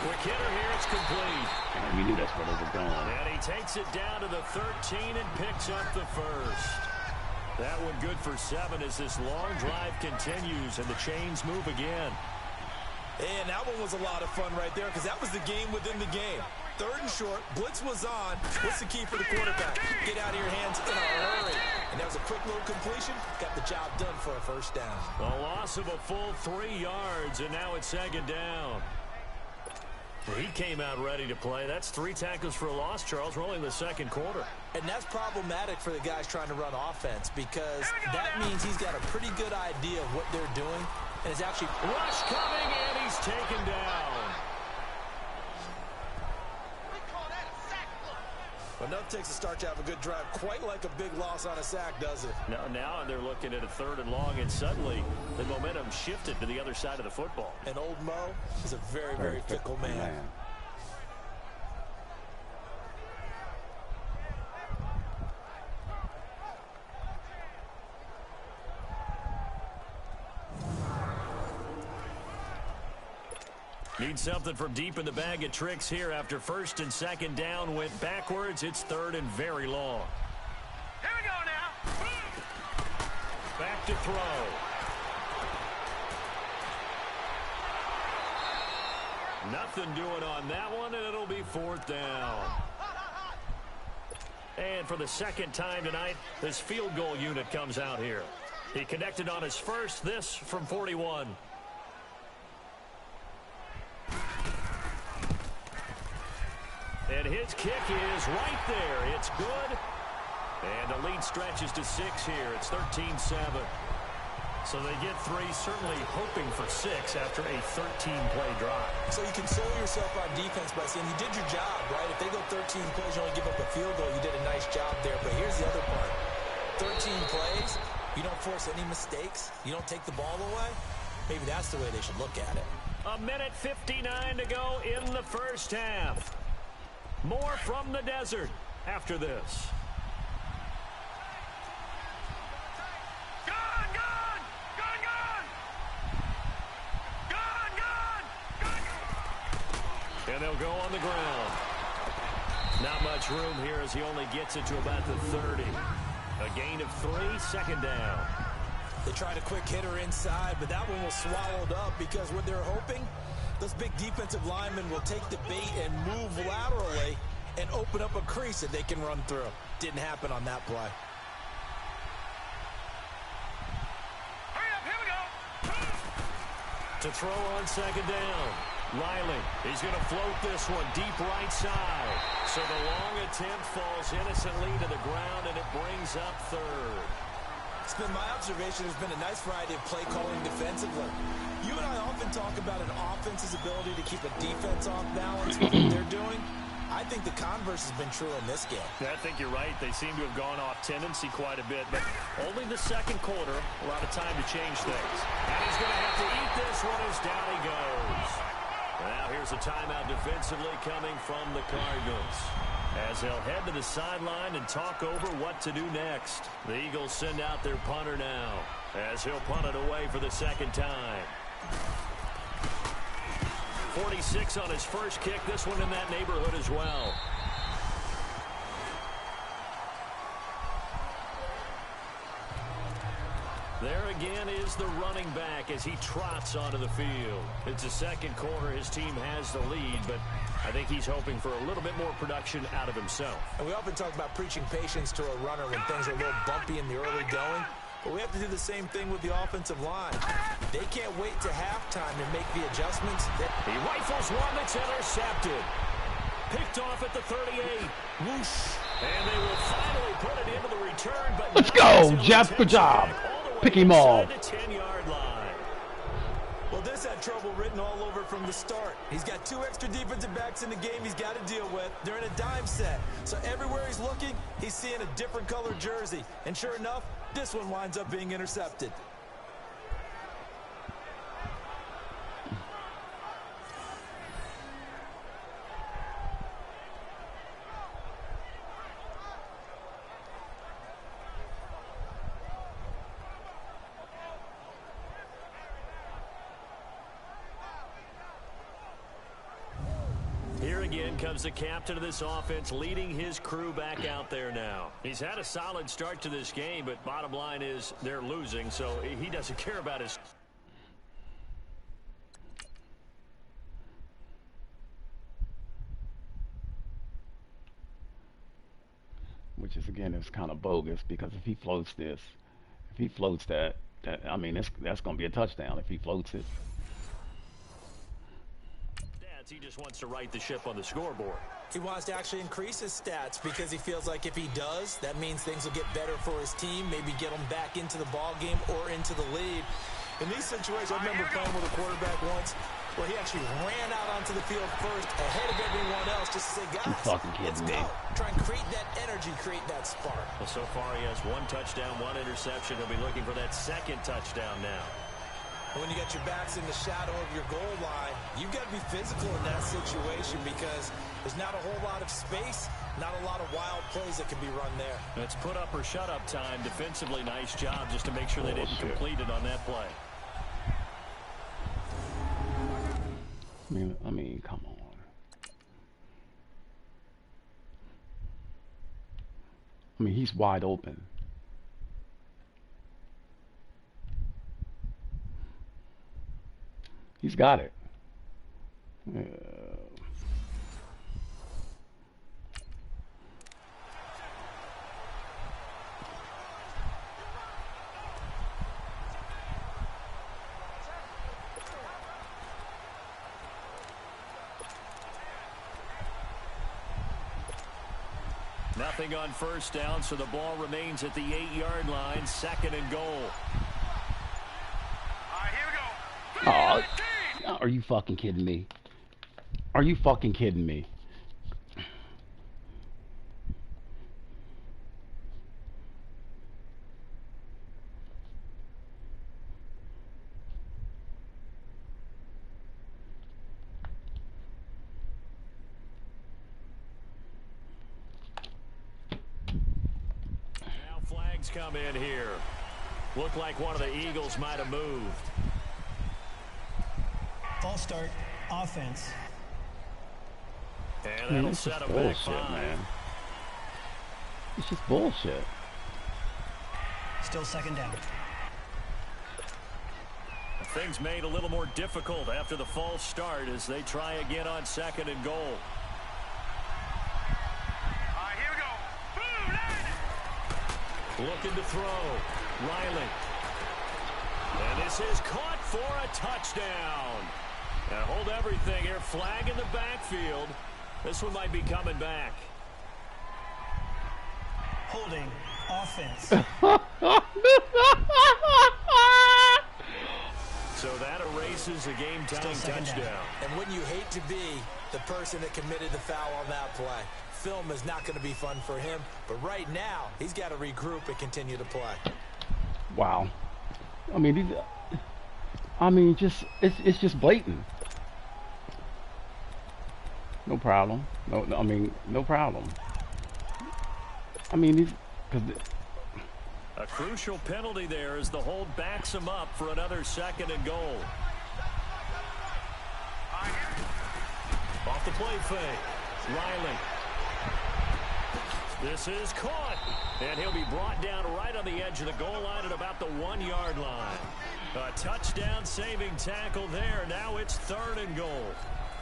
Quick hitter here. It's complete. And you knew that's where they were going. And he takes it down to the 13 and picks up the first. That one good for 7 as this long drive continues and the chains move again. And that one was a lot of fun right there because that was the game within the game. 3rd and short, blitz was on. What's the key for the quarterback? Get out of your hands in a hurry. And that was a quick little completion. Got the job done for a first down. A loss of a full 3 yards, and now it's 2nd down. He came out ready to play. That's 3 tackles for a loss, Charles. We're only in the 2nd quarter. And that's problematic for the guys trying to run offense because that means he's got a pretty good idea of what they're doing. And it's actually rush coming, and he's taken down. Enough takes a start to have a good drive. Quite like a big loss on a sack, does it? Now they're looking at a 3rd and long, and suddenly the momentum shifted to the other side of the football. And old Mo is a very, very fickle man. Need something from deep in the bag of tricks here after 1st and 2nd down went backwards. It's 3rd and very long. Here we go now. Back to throw. Nothing doing on that one, and it'll be 4th down. And for the 2nd time tonight, this field goal unit comes out here. He connected on his first, this from 41. And his kick is right there. It's good. And the lead stretches to 6 here. It's 13-7. So they get 3, certainly hoping for 6 after a 13-play drive. So you console yourself on defense by saying you did your job, right? If they go 13 plays, you only give up a field goal, you did a nice job there. But here's the other part. 13 plays, you don't force any mistakes, you don't take the ball away. Maybe that's the way they should look at it. 1:59 to go in the first half. More from the desert after this. Gone, gone! Gone, gone! Gone, gone! Gone! And they'll go on the ground. Not much room here as he only gets it to about the 30. A gain of 3, 2nd down. They tried a quick hitter inside, but that one was swallowed up because what they're hoping, those big defensive linemen will take the bait and move laterally and open up a crease that they can run through. Didn't happen on that play. Hurry up, here we go! To throw on 2nd down. Riley, he's going to float this one deep right side. So the long attempt falls innocently to the ground, and it brings up 3rd. It's been my observation there's been a nice variety of play calling defensively. You and I often talk about an offense's ability to keep a defense off balance with what they're doing. I think the converse has been true in this game. I think you're right. They seem to have gone off tendency quite a bit, but only the 2nd quarter, a lot of time to change things. And he's going to have to eat this one as down he goes. Now here's a timeout defensively coming from the Cardinals. As they'll head to the sideline and talk over what to do next. The Eagles send out their punter now, as he'll punt it away for the second time. 46 on his first kick. This one in that neighborhood as well. There again is the running back as he trots onto the field. It's the second quarter. His team has the lead, but I think he's hoping for a little bit more production out of himself. And we often talk about preaching patience to a runner when things are a little bumpy in the early going, but we have to do the same thing with the offensive line. They can't wait to halftime to make the adjustments. He rifles one that's intercepted. Picked off at the 38. Whoosh. And they will finally put it into the return. But let's go, Jeff. Good job. Pick him off. The 10-yard line. Well, this had trouble written all over from the start. He's got 2 extra defensive backs in the game he's got to deal with. They're in a dime set. So everywhere he's looking, he's seeing a different colored jersey. And sure enough, this one winds up being intercepted. Comes the captain of this offense, leading his crew back out there now. He's had a solid start to this game, but bottom line is they're losing, so he doesn't care about his... Which is, again, is kind of bogus, because if he floats this, if he floats that I mean, that's going to be a touchdown if he floats it. He just wants to right the ship on the scoreboard. He wants to actually increase his stats because he feels like if he does, that means things will get better for his team, maybe get them back into the ball game or into the lead. In these situations, I remember playing with a quarterback once where he actually ran out onto the field first ahead of everyone else just to say, guys, let's go. Try and create that energy, create that spark. Well, so far he has 1 touchdown, 1 interception. He'll be looking for that second touchdown now. When you got your backs in the shadow of your goal line, you've got to be physical in that situation because there's not a whole lot of space, not a lot of wild plays that can be run there. It's put up or shut up time. Defensively, nice job just to make sure they didn't complete it on that play. I mean, come on. I mean, he's wide open. He's got it. Nothing on first down, so the ball remains at the 8-yard line, 2nd and goal. Here we go. Oh, are you fucking kidding me? Are you fucking kidding me? Now flags come in here. Looked like one of the Eagles might have moved. False start, offense. And that'll set him back 5. Man. It's just bullshit. Still 2nd down. Things made a little more difficult after the false start as they try again on 2nd and goal. Here we go. Looking to throw. Riley. And this is caught for a touchdown. Now hold everything here. Flag in the backfield. This one might be coming back. Holding, offense. So that erases a game-tying touchdown. And wouldn't you hate to be the person that committed the foul on that play? Film is not going to be fun for him, but right now, he's got to regroup and continue to play. Wow. I mean, it's just blatant. No problem. I mean, no problem. I mean, these, because a crucial penalty there as the hold backs him up for another 2nd and goal. Off the play fake. Riley. This is caught. And he'll be brought down right on the edge of the goal line at about the 1-yard line. A touchdown saving tackle there. Now it's 3rd and goal.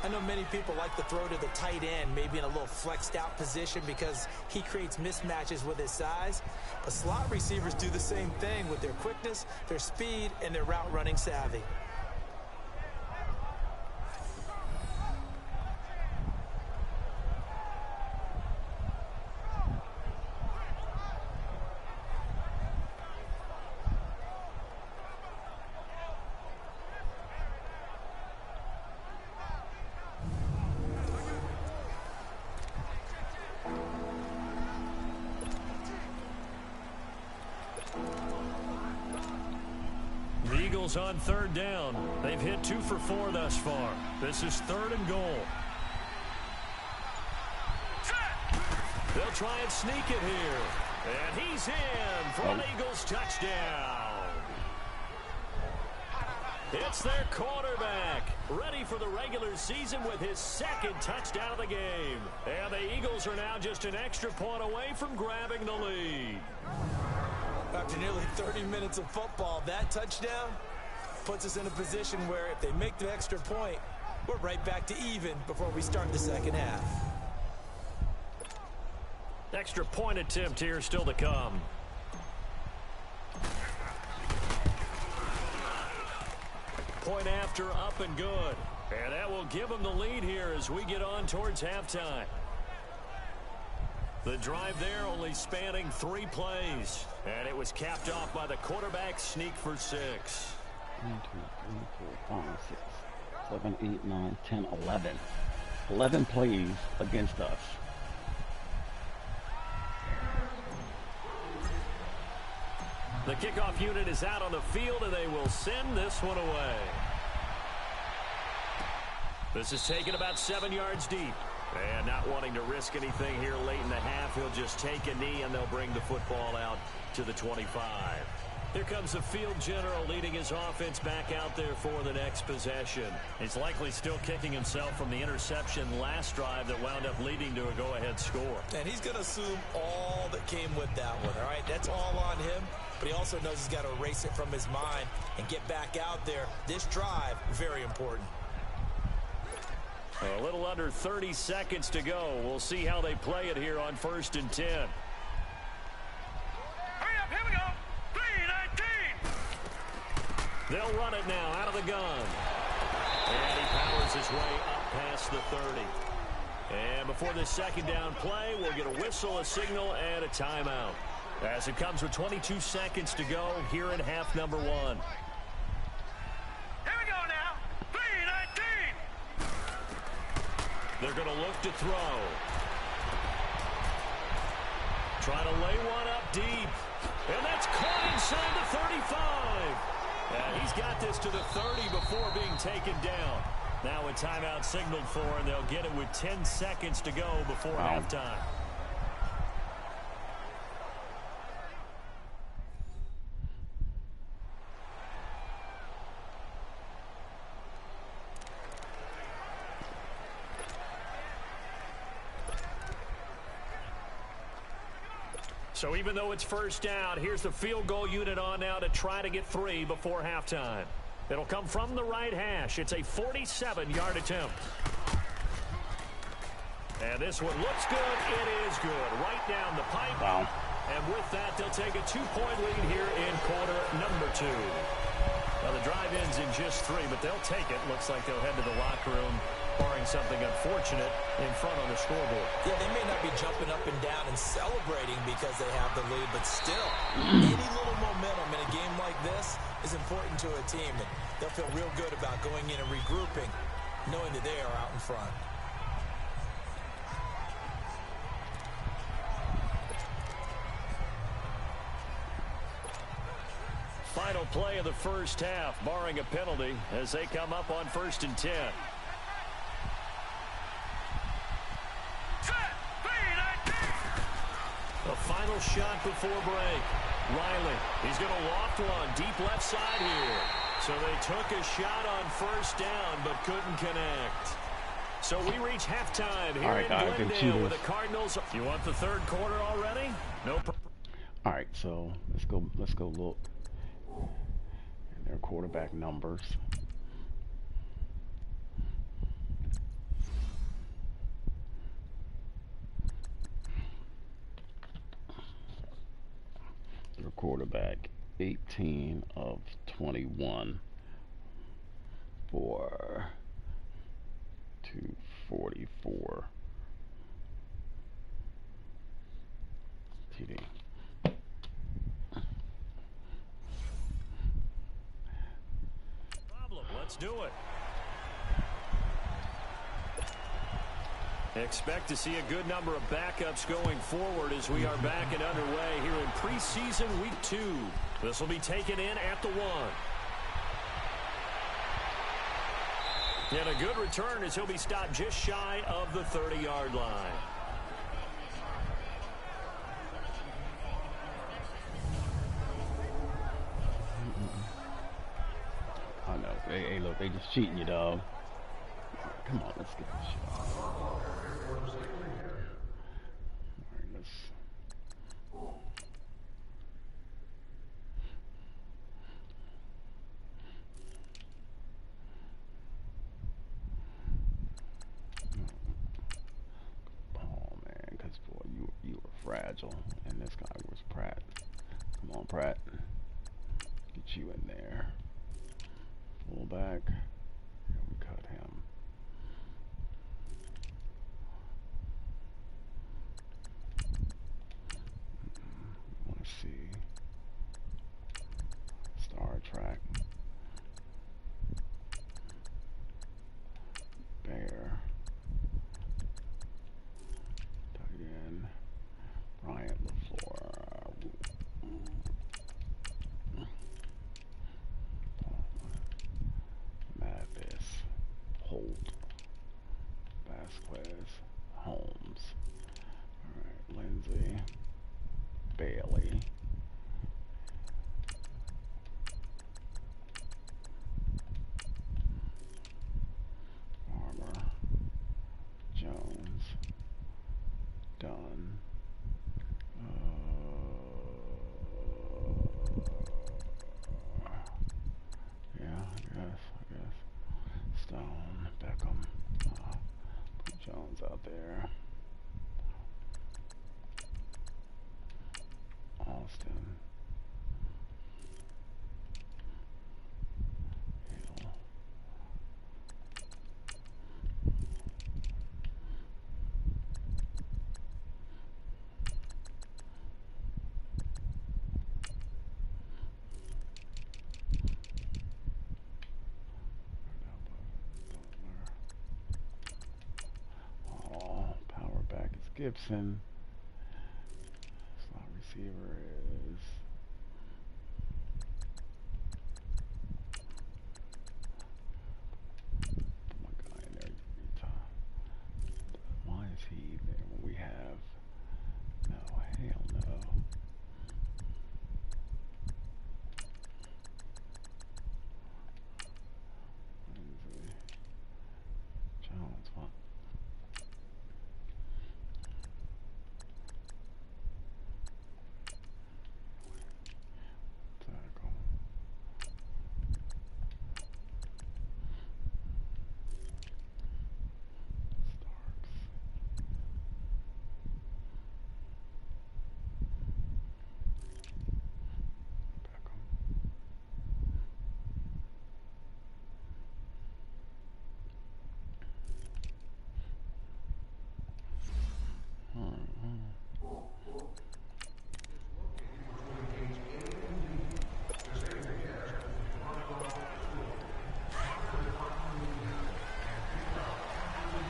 I know many people like to throw to the tight end, maybe in a little flexed out position because he creates mismatches with his size. But slot receivers do the same thing with their quickness, their speed, and their route running savvy. On 3rd down. They've hit 2 for 4 thus far. This is 3rd and goal. They'll try and sneak it here. And he's in for an Eagles touchdown. It's their quarterback, ready for the regular season with his 2nd touchdown of the game. And the Eagles are now just an extra point away from grabbing the lead. After nearly 30 minutes of football, that touchdown puts us in a position where if they make the extra point, we're right back to even before we start the 2nd half. Extra point attempt here still to come. Point after, up and good. And that will give them the lead here as we get on towards halftime. The drive there only spanning 3 plays. And it was capped off by the quarterback sneak for 6. 1, 2, 3, 4, 5, 6, 7, 8, 9, 10, 11. 11 plays against us. The kickoff unit is out on the field, and they will send this one away. This is taken about 7 yards deep. And not wanting to risk anything here late in the half, he'll just take a knee, and they'll bring the football out to the 25. Here comes the field general leading his offense back out there for the next possession. He's likely still kicking himself from the interception last drive that wound up leading to a go-ahead score. And he's going to assume all that came with that one, all right? That's all on him, but he also knows he's got to erase it from his mind and get back out there. This drive, very important. A little under 30 seconds to go. We'll see how they play it here on 1st and 10. Hurry up, here we go. 3-19. They'll run it now out of the gun. And he powers his way up past the 30. And before this 2nd down play, we'll get a whistle, a signal, and a timeout. As it comes with 22 seconds to go here in half number 1. Here we go now. 3-19. They're going to look to throw. Trying to lay one up deep. And that's caught inside the 35. And he's got this to the 30 before being taken down. Now a timeout signaled for, and they'll get it with 10 seconds to go before halftime. So even though it's 1st down, here's the field goal unit on now to try to get 3 before halftime. It'll come from the right hash. It's a 47-yard attempt. And this one looks good. It is good. Right down the pipe. Wow. And with that, they'll take a 2-point lead here in quarter number 2. Now, the drive ends in just 3, but they'll take it. Looks like they'll head to the locker room, barring something unfortunate in front on the scoreboard. Yeah, they may not be jumping up and down and celebrating because they have the lead, but still, any little momentum in a game like this is important to a team. And they'll feel real good about going in and regrouping, knowing that they are out in front. Final play of the 1st half, barring a penalty, as they come up on 1st and 10. final shot before break. Riley, he's going to loft one deep left side here. So they took a shot on first down, but couldn't connect. So we reach halftime here in Glendale with the Cardinals. You want the third quarter already? No. All right, so let's go look at their quarterback numbers. Their quarterback, 18 of 21 for 244 TD. Let's do it. Expect to see a good number of backups going forward as we are back and underway here in preseason week 2. This will be taken in at the 1. And a good return as he'll be stopped just shy of the 30-yard line. I know. Hey, look, they just cheating you, dog. Come on, let's get this shit. All right, let's. Oh man, because boy, you were fragile, and this guy was Pratt. Come on, Pratt. Get you in there. Fullback. Yeah, we cut him. Want to see Star Trek. Bear. Tight end. Bryant LaFleur. Mathis, Holt, Vasquez, Holmes, all right, Lindsay, Bailey, Farmer, Jones, Dunn, yeah, I guess. Stone, Beckham, put Jones out there. Austin, Hill, power back is Gibson. Slot receiver is put my guy in there. Why is he there when we have no? Hell no. Jones, what? Tackle. Starks. Beckham.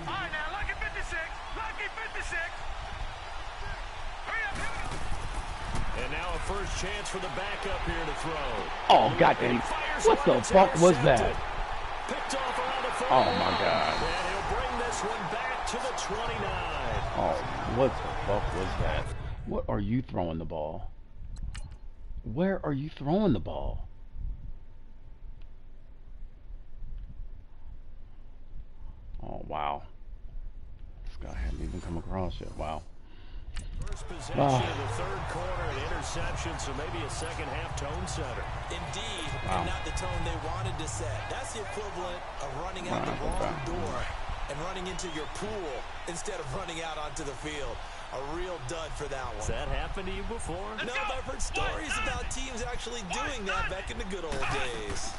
All right, now, lucky 56. Lucky 56. Hurry up, here we go. And now a first chance for the backup here to throw. Oh goddamn! What the fuck was that? Picked off around the 40. Oh my god! And he'll bring this one back to the 29. Oh, what the fuck was that? What are you throwing the ball? Where are you throwing the ball? Oh, wow. This guy hadn't even come across yet. Wow. First possession of the third quarter, an interception, so maybe a second-half tone setter. Indeed, and not the tone they wanted to set. That's the equivalent of running out the wrong door and running into your pool instead of running out onto the field. A real dud for that one. Has that happened to you before? No, but I've heard stories about teams actually doing that back in the good old days.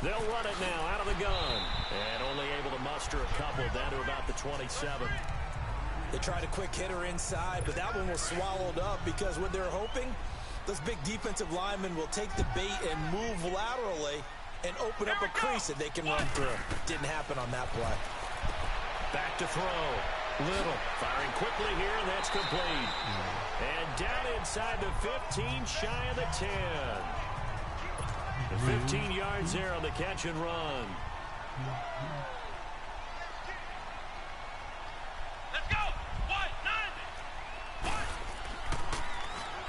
They'll run it now out of the gun. And only able to muster a couple down to about the 27. They tried a quick hitter inside, but that one was swallowed up because what they're hoping, those big defensive linemen will take the bait and move laterally and open up a crease that they can run through. Didn't happen on that play. Back to throw. Little firing quickly here, and that's complete. And down inside the 15, shy of the 10. The 15 yards there on the catch and run. Let's go.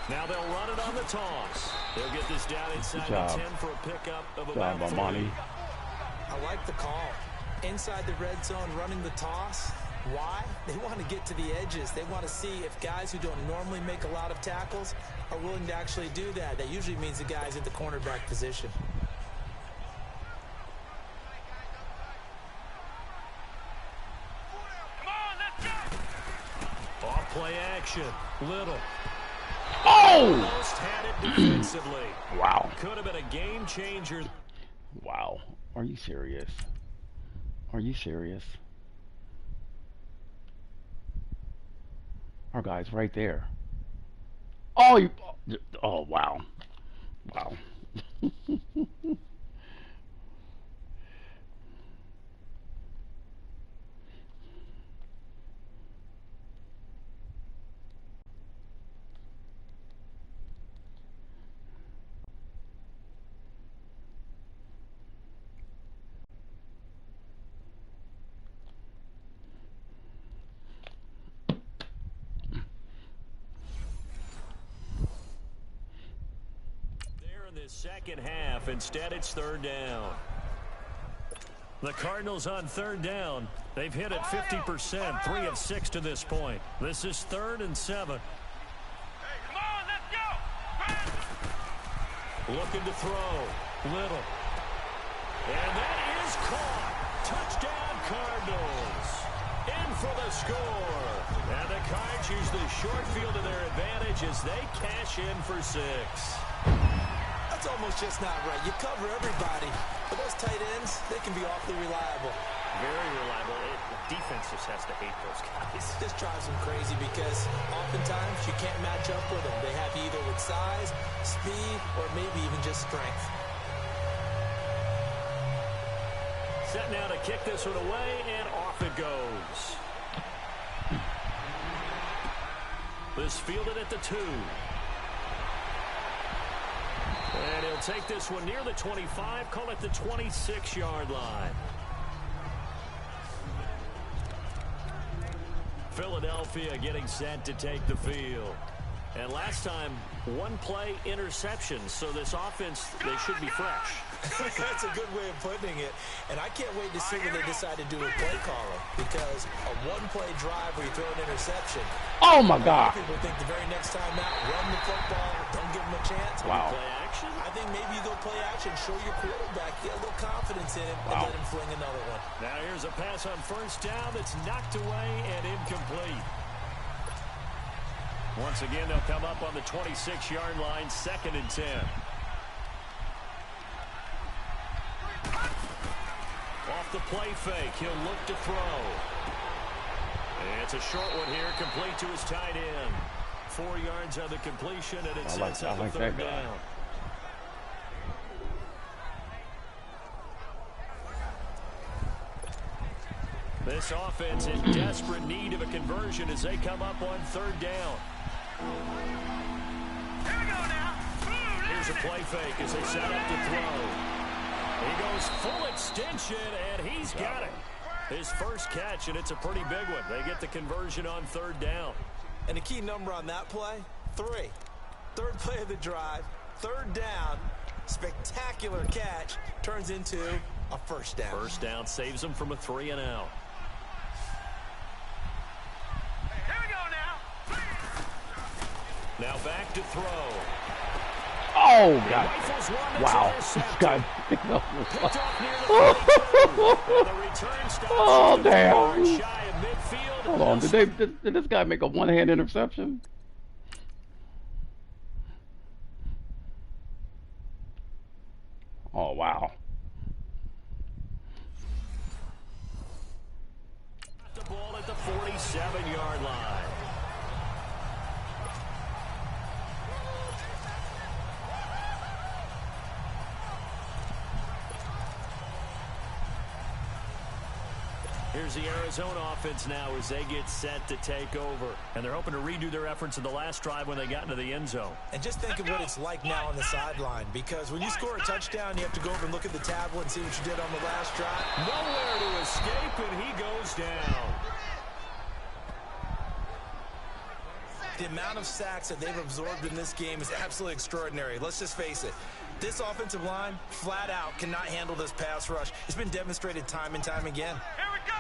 Now they'll run it on the toss. They'll get this down inside the 10 for a pickup of about 3. I like the call. Inside the red zone, running the toss. Why? They want to get to the edges. They want to see if guys who don't normally make a lot of tackles are willing to actually do that. That usually means the guys at the cornerback position. Come on, let's go. Off play action. Little. Oh! Almost had it defensively. Wow. Could have been a game changer. Wow. Are you serious? Are you serious? Our guy's right there. Oh, you. Oh, wow. Wow. Second half. Instead, it's third down. The Cardinals on third down. They've hit it 50%, 3 of 6 to this point. This is 3rd and 7. Hey, come on, let's go. Looking to throw. Little. And that is caught. Touchdown, Cardinals. In for the score. And the Cards use the short field to their advantage as they cash in for 6. That's almost just not right. You cover everybody, but those tight ends, they can be awfully reliable. Very reliable. The defense just has to hate those guys. This drives them crazy because oftentimes you can't match up with them. They have you either with size, speed, or maybe even just strength. Set now to kick this one away, and off it goes. This fielded at the 2. And he'll take this one near the 25, call it the 26-yard line. Philadelphia getting set to take the field. And last time, 1-play interception, so this offense, they should be fresh. That's a good way of putting it. And I can't wait to see what they decide to do with play calling, because a 1-play drive where you throw an interception. Oh, my God. People think the very next time out, run the football, don't give them a chance. Wow. Play action? I think maybe you go play action, show your quarterback, get a little confidence in him, and let him fling another one. Now here's a pass on first down that's knocked away and incomplete. Once again, they'll come up on the 26-yard line, 2nd and 10. Off the play fake, he'll look to throw. And it's a short one here, complete to his tight end. 4 yards on the completion, and it sets up a 3rd down. This offense in desperate need of a conversion as they come up on 3rd down. Here we go now. Here's a play fake as they set up to throw. He goes full extension, and he's got it. His first catch, and it's a pretty big one. They get the conversion on 3rd down. And the key number on that play, 3. Third play of the drive, third down, spectacular catch, turns into a first down. First down saves them from a 3-and-out. Here we go now. Now back to throw. Oh, God. Rifles one Wow. that's This intercepted. guy. Picked off near the 42. And the return stops Oh, just a damn. yard shy of midfield. Hold on. Did this guy make a one-hand interception? Oh, wow. The ball at the 47-yard line. Here's the Arizona offense now as they get set to take over. And they're hoping to redo their efforts in the last drive when they got into the end zone. And just think of what it's like now on the sideline, because when you score a touchdown, you have to go over and look at the tablet and see what you did on the last drive. Nowhere to escape, and he goes down. The amount of sacks that they've absorbed in this game is absolutely extraordinary. Let's just face it. This offensive line, flat out, cannot handle this pass rush. It's been demonstrated time and time again. Here we go.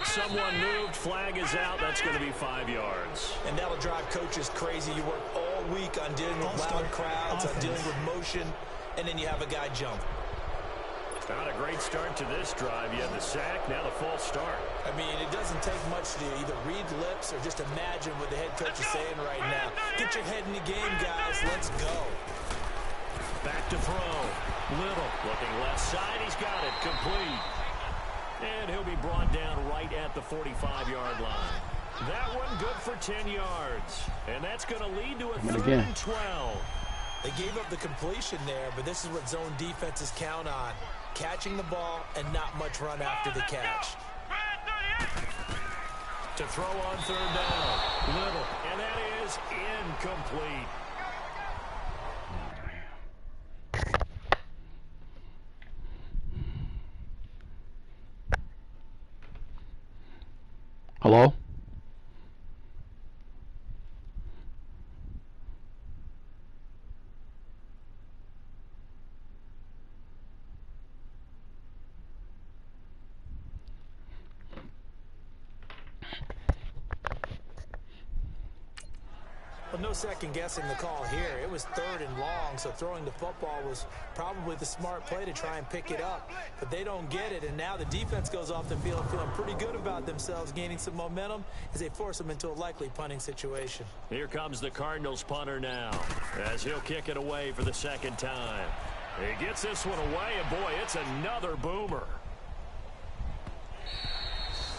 Someone moved, flag is out. That's going to be 5 yards. And that'll drive coaches crazy. You work all week on dealing with loud crowds, on dealing with motion, and then you have a guy jump. Not a great start to this drive. You had the sack, now the false start. I mean, it doesn't take much to either read lips or just imagine what the head coach is saying right now. Get your head in the game, guys. Let's go. Back to throw. Little looking left side. He's got it. Complete. And he'll be brought down right at the 45-yard line. That one good for 10 yards. And that's going to lead to a 3rd and 12. They gave up the completion there, but this is what zone defenses count on. Catching the ball and not much run after the catch. To throw on 3rd down. Little. And that is incomplete. Hello? Well, no second guessing the call here. It was 3rd and long, so throwing the football was probably the smart play to try and pick it up. But they don't get it, and now the defense goes off the field feeling pretty good about themselves, gaining some momentum as they force them into a likely punting situation. Here comes the Cardinals punter now, as he'll kick it away for the 2nd time. He gets this one away, and boy, it's another boomer.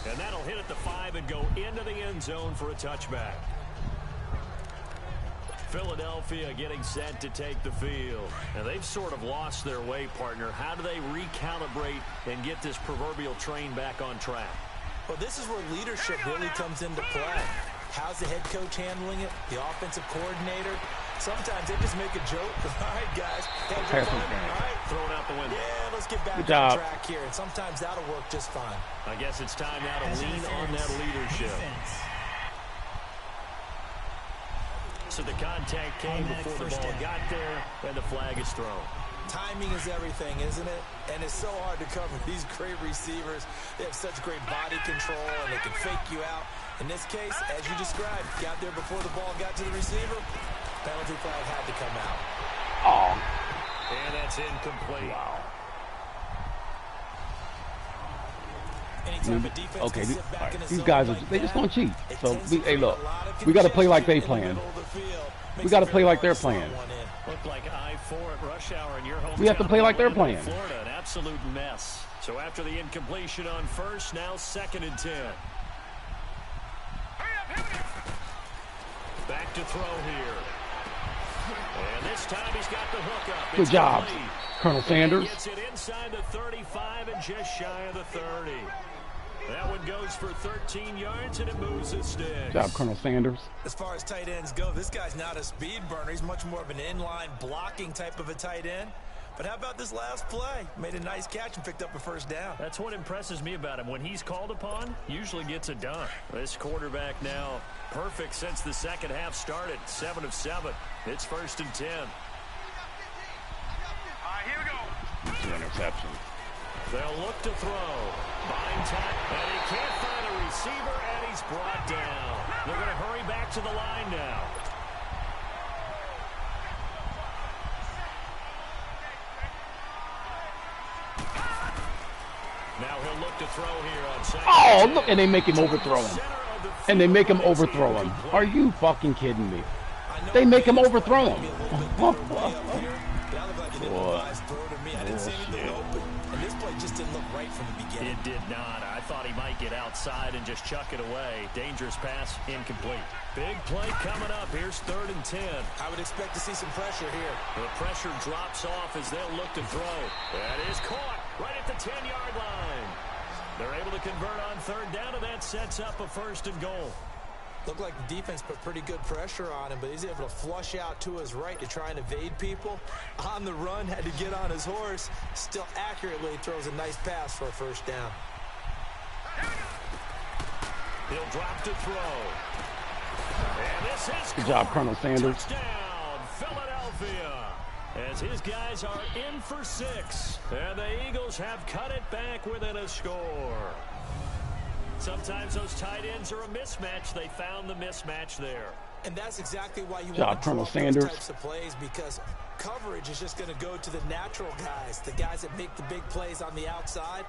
And that'll hit at the 5 and go into the end zone for a touchback. Philadelphia getting set to take the field. And they've sort of lost their way, partner. How do they recalibrate and get this proverbial train back on track? Well, this is where leadership really comes into play. How's the head coach handling it? The offensive coordinator? Sometimes they just make a joke. All right, guys. All right, throwing out the window. Yeah, let's get back on track here. And sometimes that'll work just fine. I guess it's time now to lean on that leadership. So the contact came before the ball got there, and the flag is thrown. Timing is everything, isn't it? And it's so hard to cover these great receivers. They have such great body control, and they can fake you out. In this case, as you described, got there before the ball got to the receiver. Penalty flag had to come out. Oh. And that's incomplete. Wow. Okay, these guys they just gonna cheat. So hey, look, we got to play like they playing. We got to play like they're playing. Look like I-4 at rush hour in your hometown. We have to play like they're playing. Florida, an absolute mess. So after the incompletion on 1st, now 2nd and 10. Back to throw here. And this time he's got the hook up. Good job, Colonel Sanders. Gets it inside the 35 and just shy of the 30. That one goes for 13 yards, and it moves the sticks. Good job, Colonel Sanders. As far as tight ends go, this guy's not a speed burner. He's much more of an inline blocking type of a tight end. But how about this last play? Made a nice catch and picked up a first down. That's what impresses me about him. When he's called upon, usually gets it done. This quarterback now perfect since the second half started. 7 of 7. It's 1st and 10. All right, here we go. 2 interceptions. They'll look to throw. Bind time, and he can't find a receiver, and he's brought down. They're going to hurry back to the line now. Now he'll look to throw here on second. Oh, look, and they make him overthrow him. And they make him overthrow him. Are you fucking kidding me? They make him overthrow him. Just didn't look right from the beginning. It did not. I thought he might get outside and just chuck it away. Dangerous pass, incomplete. Big play coming up. Here's 3rd and 10. I would expect to see some pressure here. The pressure drops off as they'll look to throw. That is caught right at the 10-yard line. They're able to convert on 3rd down, and that sets up a 1st and goal. Looked like the defense put pretty good pressure on him, but he's able to flush out to his right to try and evade people. On the run, had to get on his horse. Still accurately throws a nice pass for a 1st down. He'll drop to throw. And this is Good job, Colonel Sanders. Touchdown, Philadelphia. As his guys are in for 6. And the Eagles have cut it back within a score. Sometimes those tight ends are a mismatch. They found the mismatch there. And that's exactly why you want to draw those types of plays, because coverage is just going to go to the natural guys, the guys that make the big plays on the outside.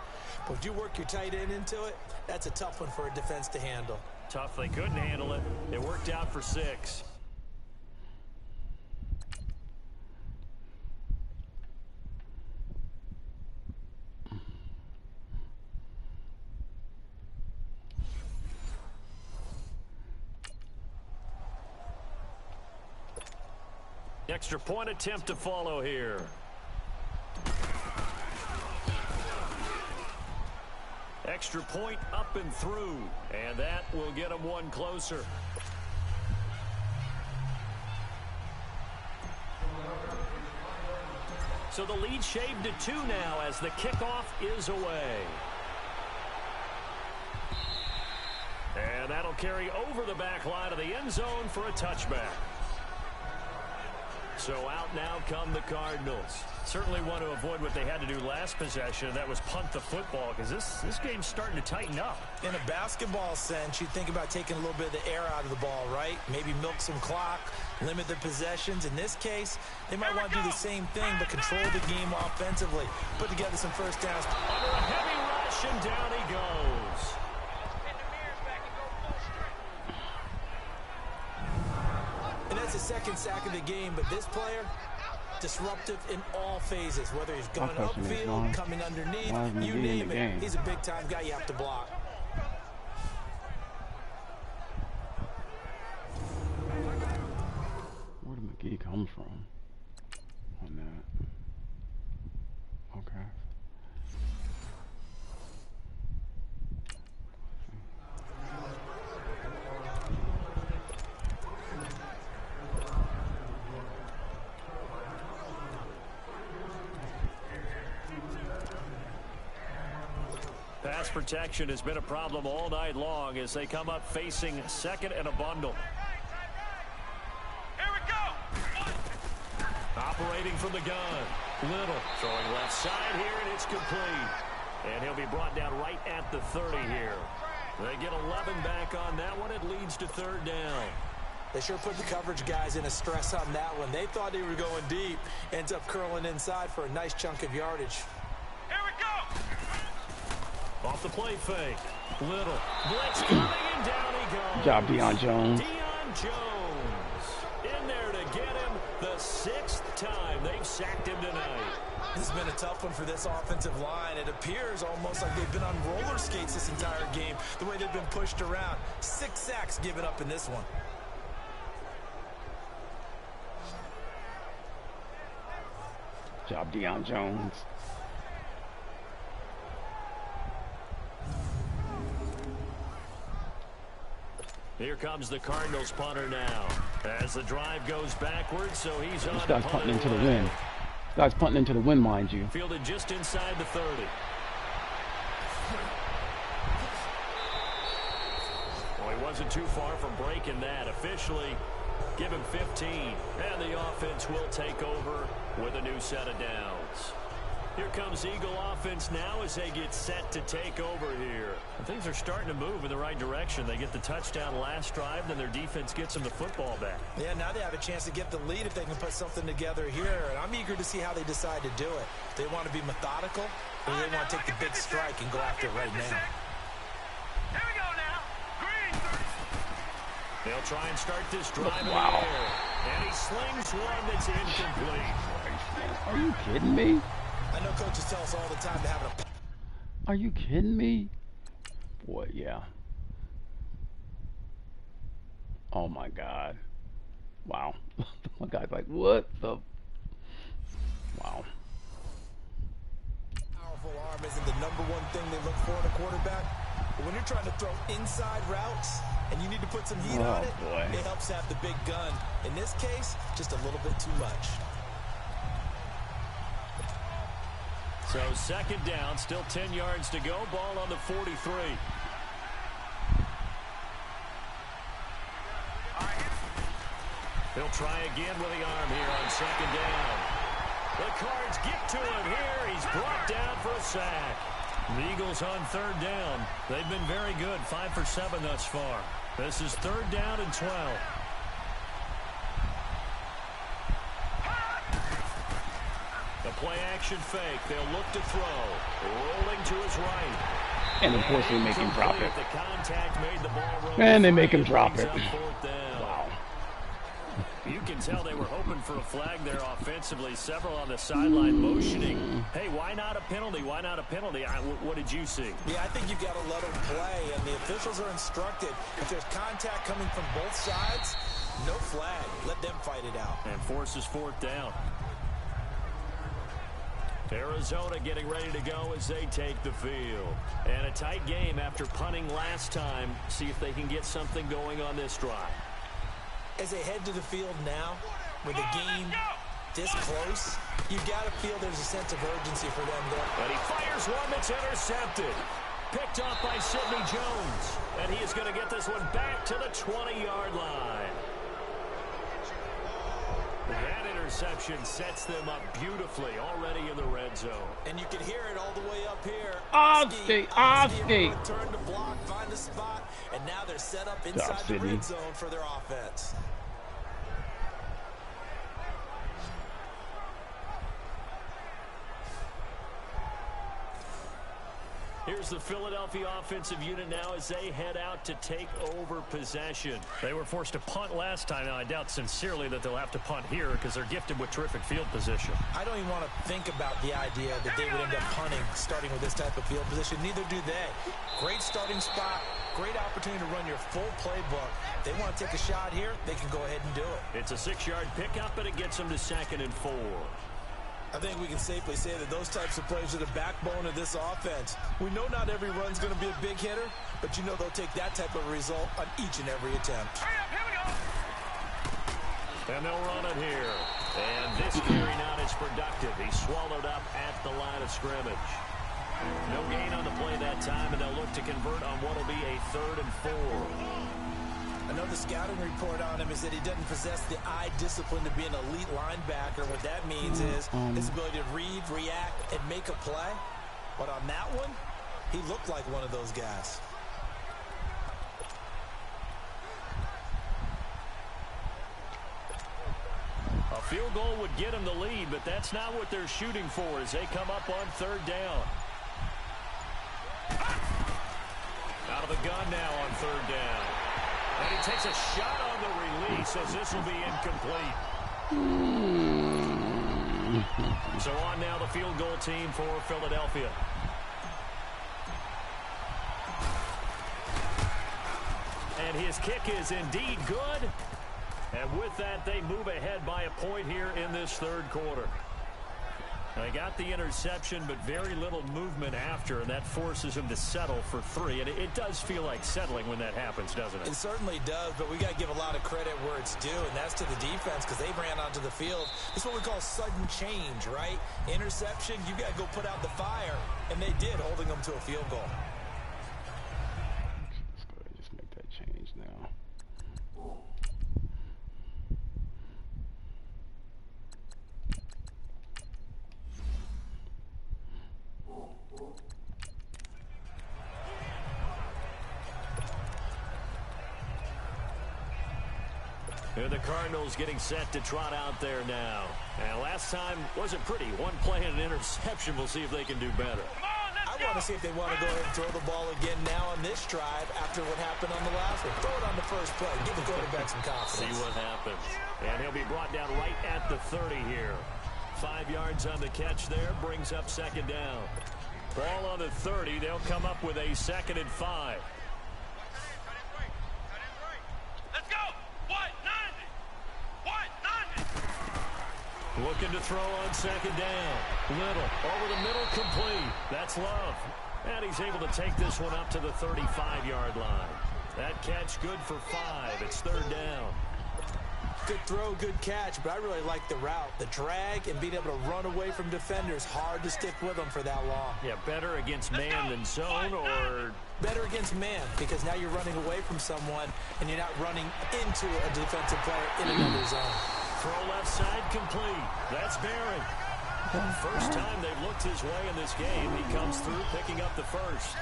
But if you work your tight end into it, that's a tough one for a defense to handle. Tough. They couldn't handle it. It worked out for 6. Extra point attempt to follow here. Extra point up and through, and that will get them one closer. So the lead shaved to 2 now as the kickoff is away. And that'll carry over the back line of the end zone for a touchback. So out now come the Cardinals. Certainly want to avoid what they had to do last possession, and that was punt the football, because this game's starting to tighten up. In a basketball sense, you think about taking a little bit of the air out of the ball, right? Maybe milk some clock, limit the possessions. In this case, they might want to do the same thing, but control the game offensively. Put together some 1st downs. Under a heavy rush, and down he goes. And that's the 2nd sack of the game, but this player, disruptive in all phases, whether he's going upfield, coming underneath, you name it. He's a big-time guy you have to block. Where did McGee come from on that? Okay. Pass protection has been a problem all night long as they come up facing 2nd and a bundle. Here we go. Operating from the gun. Little throwing left side here, and it's complete. And he'll be brought down right at the 30 here. They get 11 back on that one. It leads to 3rd down. They sure put the coverage guys in a stress on that one. They thought they were going deep. Ends up curling inside for a nice chunk of yardage. Here we go. Off the play fake. Little. Blitz coming, and down he goes. Good job, Deion Jones. Deion Jones in there to get him the 6th time they've sacked him tonight. This has been a tough one for this offensive line. It appears almost like they've been on roller skates this entire game, the way they've been pushed around. 6 sacks given up in this one. Good job, Deion Jones. Here comes the Cardinals punter now. As the drive goes backwards, so he's on. This guy's punting into the wind. Guy's punting into the wind, mind you. Fielded just inside the 30. Well, he wasn't too far from breaking that. Officially, give him 15. And the offense will take over with a new set of downs. Here comes Eagle offense now as they get set to take over here. And things are starting to move in the right direction. They get the touchdown last drive, then their defense gets them the football back. Yeah, now they have a chance to get the lead if they can put something together here. And I'm eager to see how they decide to do it. They want to be methodical, or they want to take the big strike and go after it right now. Here we go now. Green. They'll try and start this drive in the Wow. air. And he slings one that's incomplete. Are you kidding me? I know coaches tell us all the time to have a... Are you kidding me? Boy, yeah. Oh my God. Wow. My guy's like, what the? Wow. Powerful arm isn't the number one thing they look for in a quarterback. But when you're trying to throw inside routes and you need to put some heat Oh, on it, boy. it helps have the big gun. In this case, just a little bit too much. So second down, still 10 yards to go. Ball on the 43. He'll try again with the arm here on second down. The Cards get to him here. He's brought down for a sack. The Eagles on third down. They've been very good, 5 for 7 thus far. This is third down and 12. The play action fake. They'll look to throw. Rolling to his right. And of course they make him drop it. The contact made the ball roll. And they make him drop it. Wow. You can tell they were hoping for a flag there offensively. Several on the sideline motioning. Hey, why not a penalty? Why not a penalty? What did you see? Yeah, I think you've got to let them play, and the officials are instructed. If there's contact coming from both sides, no flag. Let them fight it out. And forces fourth down. Arizona getting ready to go as they take the field. And a tight game after punting last time. See if they can get something going on this drive. As they head to the field now, with the game this close, you've got to feel there's a sense of urgency for them there. And he fires one that's intercepted. Picked off by Sidney Jones. And he is going to get this one back to the 20-yard line. That interception sets them up beautifully already in the red zone. And you can hear it all the way up here. Oski. Turn to block, find the spot, and now they're set up inside the red zone for their offense. Here's the Philadelphia offensive unit now as they head out to take over possession. They were forced to punt last time. Now, I doubt sincerely that they'll have to punt here because they're gifted with terrific field position. I don't even want to think about the idea that they would end up punting starting with this type of field position. Neither do they. Great starting spot, great opportunity to run your full playbook. They want to take a shot here, they can go ahead and do it. It's a 6-yard pickup, and it gets them to 2nd and 4. I think we can safely say that those types of plays are the backbone of this offense. We know not every run's going to be a big hitter, but you know they'll take that type of result on each and every attempt. Hurry up, here we go. And they'll run it here. And this carry not as productive. He's swallowed up at the line of scrimmage. No gain on the play that time, and they'll look to convert on what will be a 3rd and 4. I know the scouting report on him is that he doesn't possess the eye discipline to be an elite linebacker. What that means is his ability to read, react, and make a play. But on that one, he looked like one of those guys. A field goal would get him the lead, but that's not what they're shooting for as they come up on 3rd down. Out of the gun now on 3rd down. And he takes a shot on the release as this will be incomplete. So on now the field goal team for Philadelphia. And his kick is indeed good. And with that, they move ahead by a point here in this 3rd quarter. They got the interception, but very little movement after, and that forces him to settle for 3. And it does feel like settling when that happens, doesn't it? It certainly does, but we got to give a lot of credit where it's due, and that's to the defense because they ran onto the field. It's what we call sudden change, right? Interception, you got to go put out the fire, and they did, holding them to a field goal. Let's go ahead and just make that change now. And the Cardinals getting set to trot out there now. And last time wasn't pretty. One play and an interception. We'll see if they can do better. I want to see if they want to go ahead and throw the ball again now on this drive after what happened on the last one. Throw it on the first play. Give the quarterback some confidence. See what happens. And he'll be brought down right at the 30 here. 5 yards on the catch there. Brings up second down. Ball on the 30. They'll come up with a 2nd and 5. Let's go. What? 90. Looking to throw on second down. Little over the middle, complete. That's Love. And he's able to take this one up to the 35-yard line. That catch good for 5. It's 3rd down. Good throw, good catch, but I really like the route. The drag and being able to run away from defenders, hard to stick with them for that long. Yeah, better against man than zone, or better against man, because now you're running away from someone and you're not running into a defensive player in another zone. Throw left side, complete. That's Barry. First time they've looked his way in this game. He comes through picking up the first.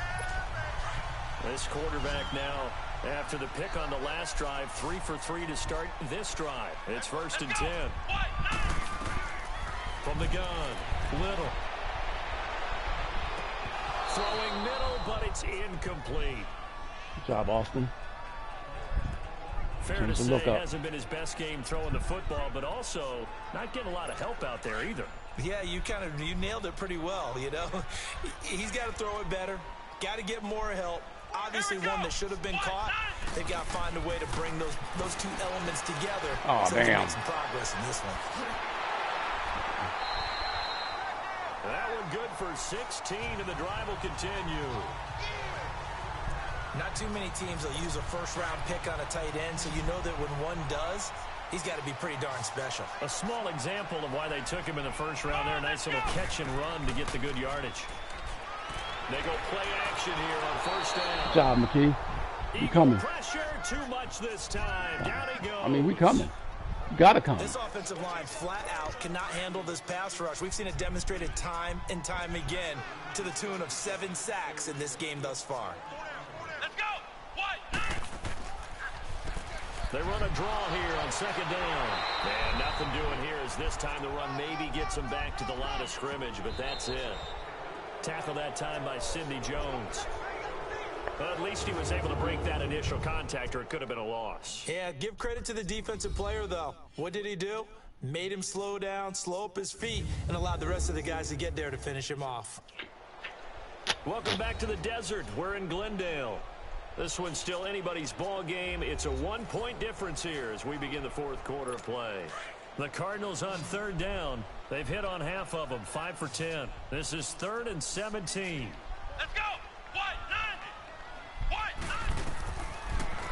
This quarterback now, after the pick on the last drive, 3 for 3 to start this drive. It's 1st and 10. From the gun, Little. Throwing middle, but it's incomplete. Good job, Austin. Fair to say, it hasn't been his best game throwing the football, but also not getting a lot of help out there either. Yeah, you nailed it pretty well, you know. He's got to throw it better. Got to get more help. Obviously one that should have been caught. They've got to find a way to bring those 2 elements together so they can make some progress in this one. That one good for 16, and the drive will continue. Not too many teams will use a first-round pick on a tight end, so you know that when one does, he's got to be pretty darn special. A small example of why they took him in the first round there. Nice little catch and run to get the good yardage. They go play action here on 1st down. Good job, McKee. We coming. Pressure too much this time. Down he goes. I mean, we coming. Gotta come. This offensive line flat out cannot handle this pass rush. We've seen it demonstrated time and time again to the tune of 7 sacks in this game thus far. Let's go. What? They run a draw here on 2nd down. And nothing doing here as this time the run maybe gets them back to the line of scrimmage, but that's it. Tackle that time by Sidney Jones. But at least he was able to break that initial contact, or it could have been a loss. Yeah, give credit to the defensive player, though. What did he do? Made him slow down, slow up his feet, and allowed the rest of the guys to get there to finish him off. Welcome back to the desert. We're in Glendale. This one's still anybody's ball game. It's a 1-point difference here as we begin the 4th quarter of play. The Cardinals on 3rd down. They've hit on half of them, 5 for 10. This is 3rd and 17. Let's go. What? 90.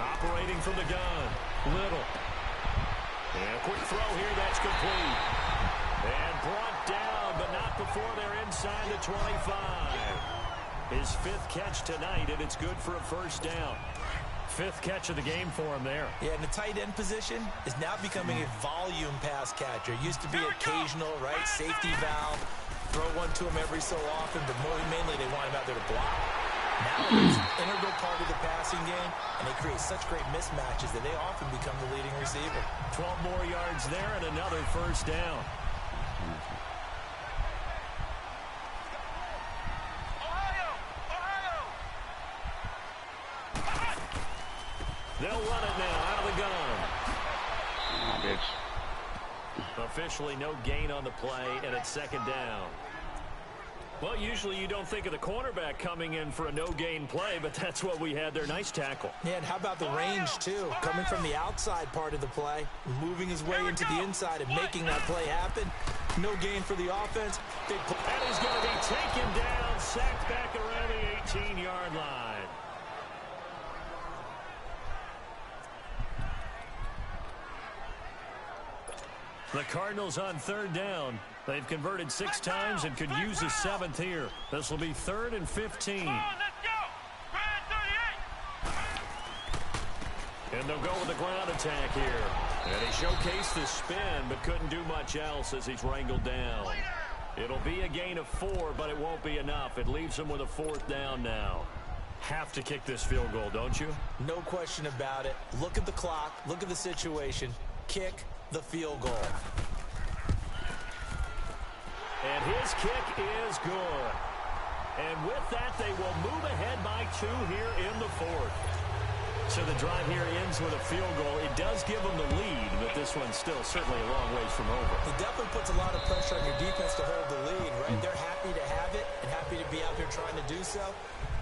Operating from the gun. Little. And a quick throw here. That's complete. And brought down, but not before they're inside the 25. His 5th catch tonight, and it's good for a 1st down. 5th catch of the game for him there. Yeah, and the tight end position is now becoming a volume pass catcher. Used to be occasional, right? Safety valve. Throw one to him every so often, but mainly they want him out there to block. Now it's an integral part of the passing game, and they create such great mismatches that they often become the leading receiver. 12 more yards there and another 1st down. They'll run it now out of the gun. Oh, bitch. Officially no gain on the play, and it's 2nd down. Well, usually you don't think of the cornerback coming in for a no-gain play, but that's what we had there. Nice tackle. Yeah, and how about the range, too? Coming from the outside part of the play, moving his way into the inside and making that play happen. No gain for the offense. Big play. That is going to be taken down, sacked back around the 18-yard line. The Cardinals on third down. They've converted 6 times and could use a 7th here. This will be 3rd and 15. Come on, let's go. Red 38. And they'll go with the ground attack here. And he showcased the spin, but couldn't do much else as he's wrangled down. It'll be a gain of 4, but it won't be enough. It leaves him with a 4th down now. Have to kick this field goal, don't you? No question about it. Look at the clock. Look at the situation. Kick the field goal. And his kick is good. And with that, they will move ahead by 2 here in the 4th. So the drive here ends with a field goal. It does give them the lead, but this one's still certainly a long ways from over. It definitely puts a lot of pressure on your defense to hold the lead, right? They're happy to have it and happy to be out there trying to do so.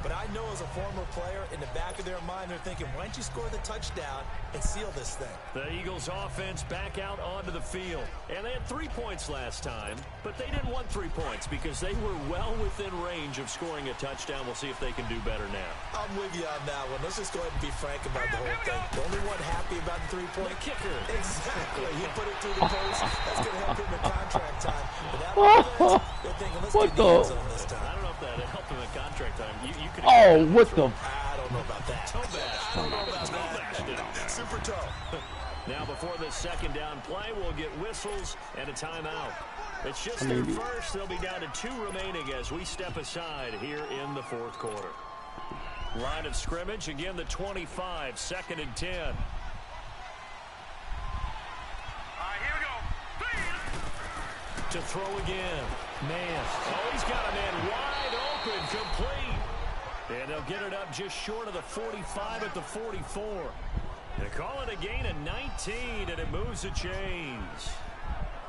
But I know as a former player, in the back of their mind, they're thinking, why don't you score the touchdown and seal this thing? The Eagles offense back out onto the field. And they had 3 points last time, but they didn't want 3 points because they were well within range of scoring a touchdown. We'll see if they can do better now. I'm with you on that one. Let's just go ahead and be frank about the whole thing. The only one happy about the 3-point kicker. Exactly. He put it through the post. That's going to help him in contract time. But that offense, they're thinking, let's get the end zone this time. I don't know if that helped him in contract time. You could Oh, what the? I don't know about that. toe bash. I don't know about that. Super toe. Now before the 2nd down play, we'll get whistles and a timeout. It's just their first. They'll be down to 2 remaining as we step aside here in the 4th quarter. Line of scrimmage, again the 25, 2nd and 10. All right, here we go. To throw again. Man. Oh, he's got a man wide open, complete. And they'll get it up just short of the 45 at the 44. They call it a gain of 19, and it moves the chains.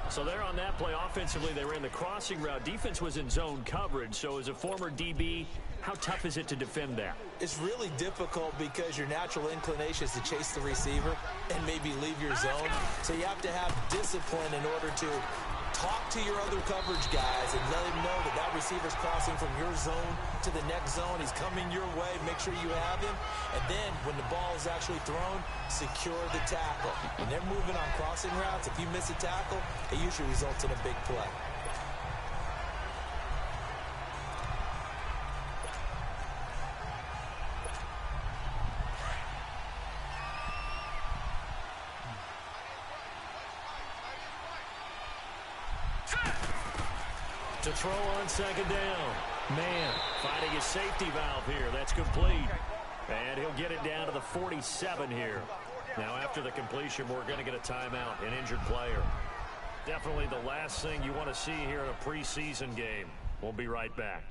So there on that play, offensively, they ran the crossing route. Defense was in zone coverage, so as a former DB, how tough is it to defend that? It's really difficult because your natural inclination is to chase the receiver and maybe leave your zone. So you have to have discipline in order to talk to your other coverage guys and let him know that that receiver's crossing from your zone to the next zone. He's coming your way. Make sure you have him. And then when the ball is actually thrown, secure the tackle. When they're moving on crossing routes, if you miss a tackle, it usually results in a big play. To throw on 2nd down. Man, finding his safety valve here. That's complete. And he'll get it down to the 47 here. Now, after the completion, we're going to get a timeout, an injured player. Definitely the last thing you want to see here in a preseason game. We'll be right back.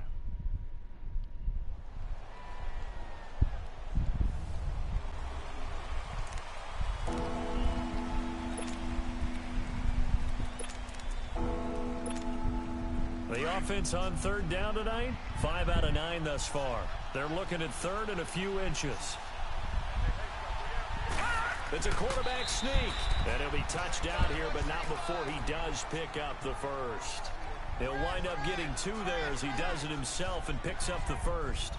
The offense on 3rd down tonight, 5 out of 9 thus far. They're looking at 3rd and a few inches. It's a quarterback sneak. And he'll be touched down here, but not before he does pick up the first. He'll wind up getting 2 there as he does it himself and picks up the first.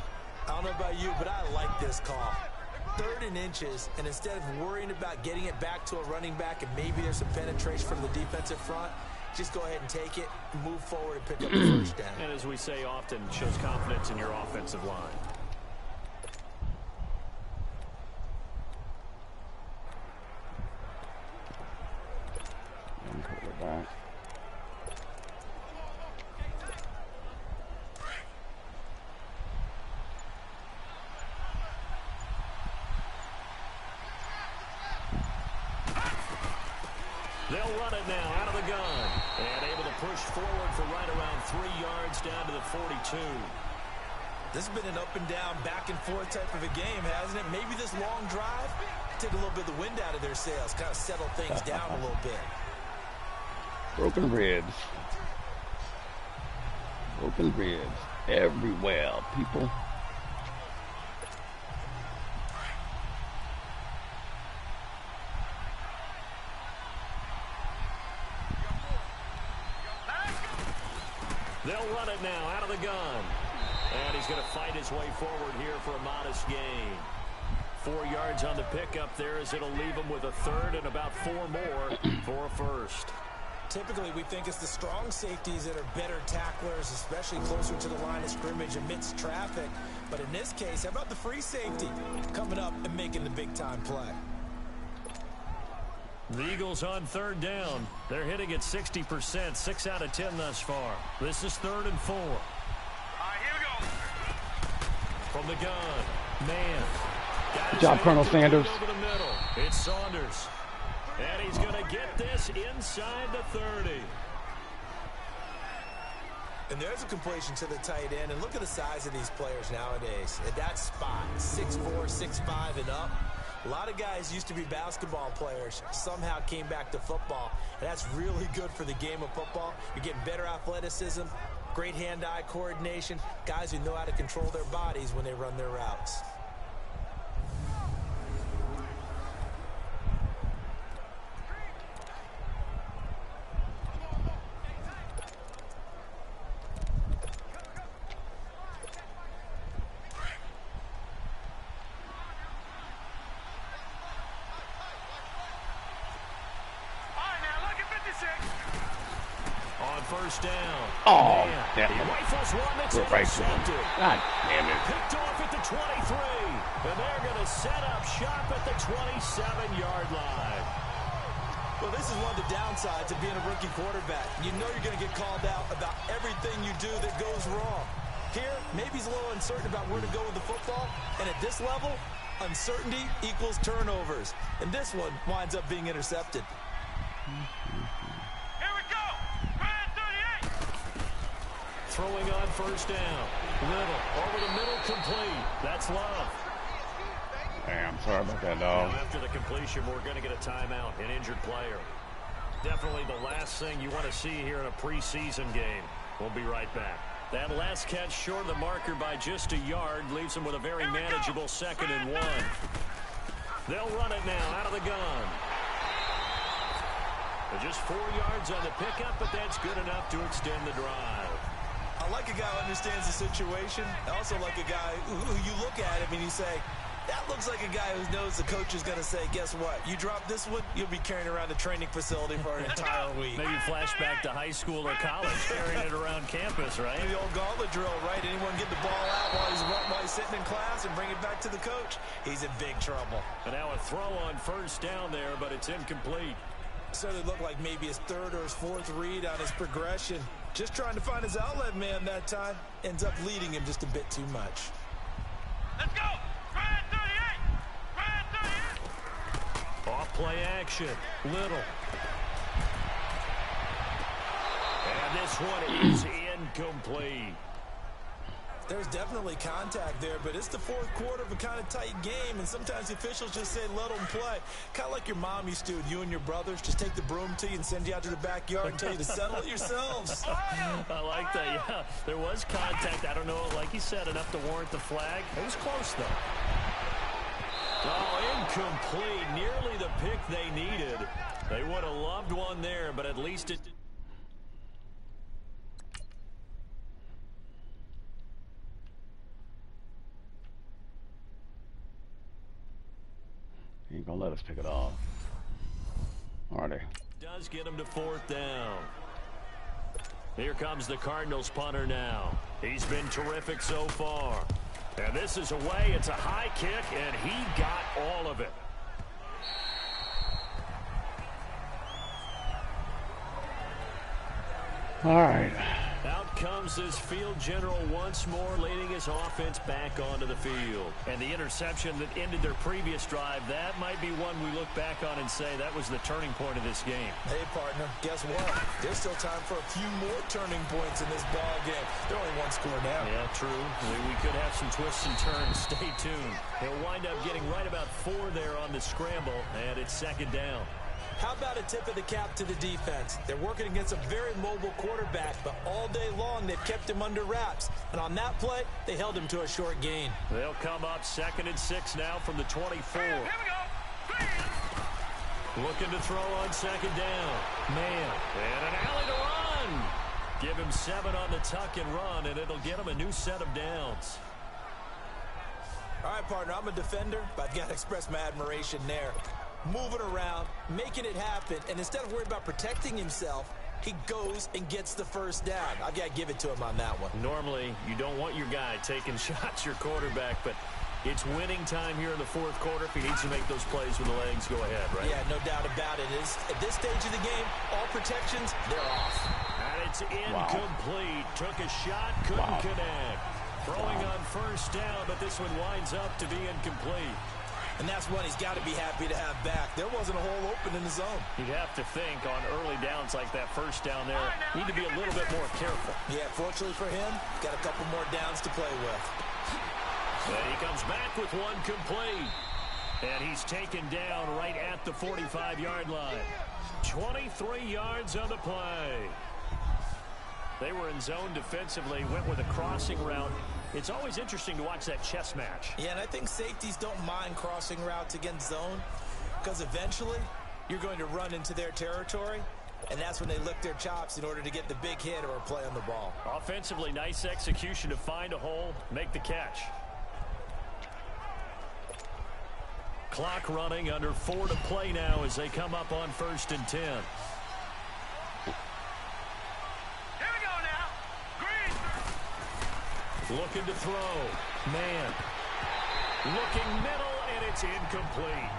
I don't know about you, but I like this call. 3rd and inches, and instead of worrying about getting it back to a running back and maybe there's some penetration from the defensive front, just go ahead and take it, move forward, and pick up the first down. And as we say often, shows confidence in your offensive line. They'll run it now out of the gun. And able to push forward for right around 3 yards down to the 42. This has been an up and down, back and forth type of a game, hasn't it? Maybe this long drive took a little bit of the wind out of their sails, kind of settled things down a little bit. Broken ribs. Broken ribs everywhere, people. They'll run it now out of the gun. And he's going to fight his way forward here for a modest gain. 4 yards on the pickup there as it'll leave him with a third and about 4 more for a first. Typically, we think it's the strong safeties that are better tacklers, especially closer to the line of scrimmage amidst traffic. But in this case, how about the free safety coming up and making the big-time play? The Eagles on third down. They're hitting at 60%, 6 out of 10 thus far. This is 3rd and 4. All right, here we go. From the gun, man. Good job, Colonel Sanders. Over the middle. It's Saunders. And he's going to get this inside the 30. And there's a completion to the tight end. And look at the size of these players nowadays. At that spot, 6'4", 6'5", and up. A lot of guys used to be basketball players, somehow came back to football. And that's really good for the game of football. You're getting better athleticism, great hand-eye coordination, guys who know how to control their bodies when they run their routes. On first down. Oh, he rifles one that's intercepted. God damn it. Picked off at the 23. And they're going to set up shop at the 27-yard line. Well, this is one of the downsides of being a rookie quarterback. You know you're going to get called out about everything you do that goes wrong. Here, maybe he's a little uncertain about where to go with the football. And at this level, uncertainty equals turnovers. And this one winds up being intercepted. Throwing on first down. Little over the middle, complete. That's Love. Damn, sorry about that, dog. Now after the completion, we're going to get a timeout, an injured player. Definitely the last thing you want to see here in a preseason game. We'll be right back. That last catch short of the marker by just a yard leaves him with a very manageable 2nd and 1. They'll run it now out of the gun. Just 4 yards on the pickup, but that's good enough to extend the drive. I like a guy who understands the situation. I also like a guy who you look at him and you say, that looks like a guy who knows the coach is going to say, guess what? You drop this one, you'll be carrying around the training facility for an entire week. Maybe flashback to high school or college, carrying it around campus, right? The old gauntlet drill, right? Anyone get the ball out while he's sitting in class and bring it back to the coach? He's in big trouble. And now a throw on first down there, but it's incomplete. So it looked like maybe his 3rd or his 4th read on his progression. Just trying to find his outlet man that time. Ends up leading him just a bit too much. Let's go! Red 38! Red 38! Off play action. Little. And this one is incomplete. There's definitely contact there, but it's the 4th quarter of a kind of tight game, and sometimes the officials just say, let them play. Kind of like your mom used to with you and your brothers. Just take the broom to you and send you out to the backyard and tell you to settle it yourselves. I like that, yeah. There was contact. I don't know, like he said, enough to warrant the flag. It was close, though. Oh, incomplete. Nearly the pick they needed. They would have loved one there, but at least it... He ain't gonna let us pick it off. Are they? Does get him to 4th down. Here comes the Cardinals punter now. He's been terrific so far. And this is away. It's a high kick, and he got all of it. All right. Out comes this field general once more, leading his offense back onto the field. And the interception that ended their previous drive, that might be one we look back on and say that was the turning point of this game. Hey, partner, guess what? There's still time for a few more turning points in this ball game. They're only 1 score now. Yeah, true. We could have some twists and turns. Stay tuned. He'll wind up getting right about 4 there on the scramble, and it's 2nd down. How about a tip of the cap to the defense? They're working against a very mobile quarterback, but all day long they've kept him under wraps. And on that play, they held him to a short gain. They'll come up 2nd and 6 now from the 24. Here we go. Looking to throw on 2nd down. Man, and an alley to run. Give him 7 on the tuck and run, and it'll get him a new set of downs. All right, partner, I'm a defender, but I've got to express my admiration there. Moving around, making it happen, and instead of worried about protecting himself, he goes and gets the first down. I've got to give it to him on that one. Normally, you don't want your guy taking shots, your quarterback, but it's winning time here in the 4th quarter if he needs to make those plays with the legs go ahead, right? Yeah, no doubt about it. At this stage of the game, all protections, they're off. And it's incomplete. Wow. Took a shot, couldn't connect. Throwing on 1st down, but this one winds up to be incomplete. And that's one he's got to be happy to have back. There wasn't a hole open in the zone. You'd have to think on early downs like that 1st down there, need to be a little bit more careful. Yeah, fortunately for him, got a couple more downs to play with. And he comes back with one complete. And he's taken down right at the 45-yard line. 23 yards on the play. They were in zone defensively, went with a crossing route. It's always interesting to watch that chess match. Yeah, and I think safeties don't mind crossing routes against zone because eventually you're going to run into their territory, and that's when they lick their chops in order to get the big hit or a play on the ball. Offensively, nice execution to find a hole, make the catch. Clock running, under 4 to play now as they come up on 1st and 10. Looking to throw. Man. Looking middle, and it's incomplete.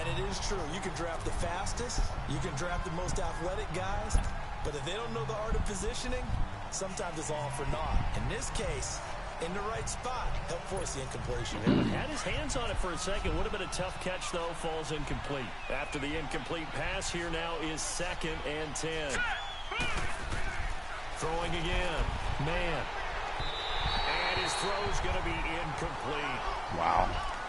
And it is true. You can draft the fastest. You can draft the most athletic guys. But if they don't know the art of positioning, sometimes it's all for naught. In this case, in the right spot, help force the incompletion. Had his hands on it for a second. Would have been a tough catch, though. Falls incomplete. After the incomplete pass, here now is 2nd and 10. Throwing again. Man. And his throw's going to be incomplete. Wow. I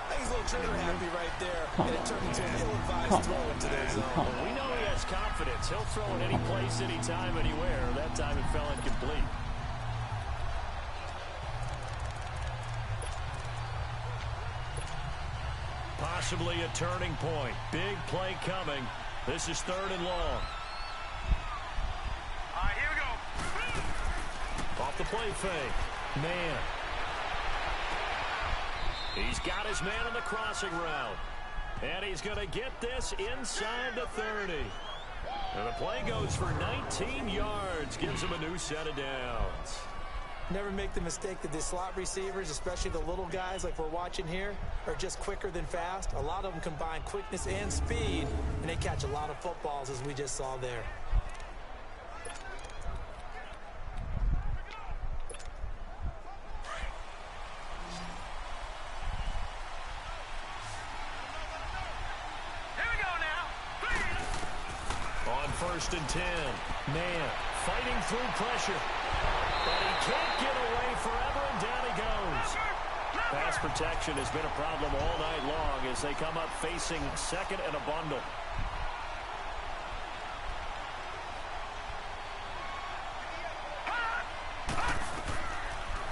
think he's a little trigger happy right there. And it turned into an ill-advised throw into their zone. Well, we know he has confidence. He'll throw it any place, anytime, anywhere. That time it fell incomplete. Possibly a turning point. Big play coming. This is 3rd and long. All right, here we go. Off the play fake. Man. He's got his man on the crossing route. And he's going to get this inside the 30. And the play goes for 19 yards. Gives him a new set of downs. Never make the mistake that the slot receivers, especially the little guys like we're watching here, are just quicker than fast. A lot of them combine quickness and speed, and they catch a lot of footballs, as we just saw there. On 1st and 10. Man, fighting through pressure. But he can't get away forever, and down he goes. Pass protection has been a problem all night long as they come up facing 2nd and a bundle.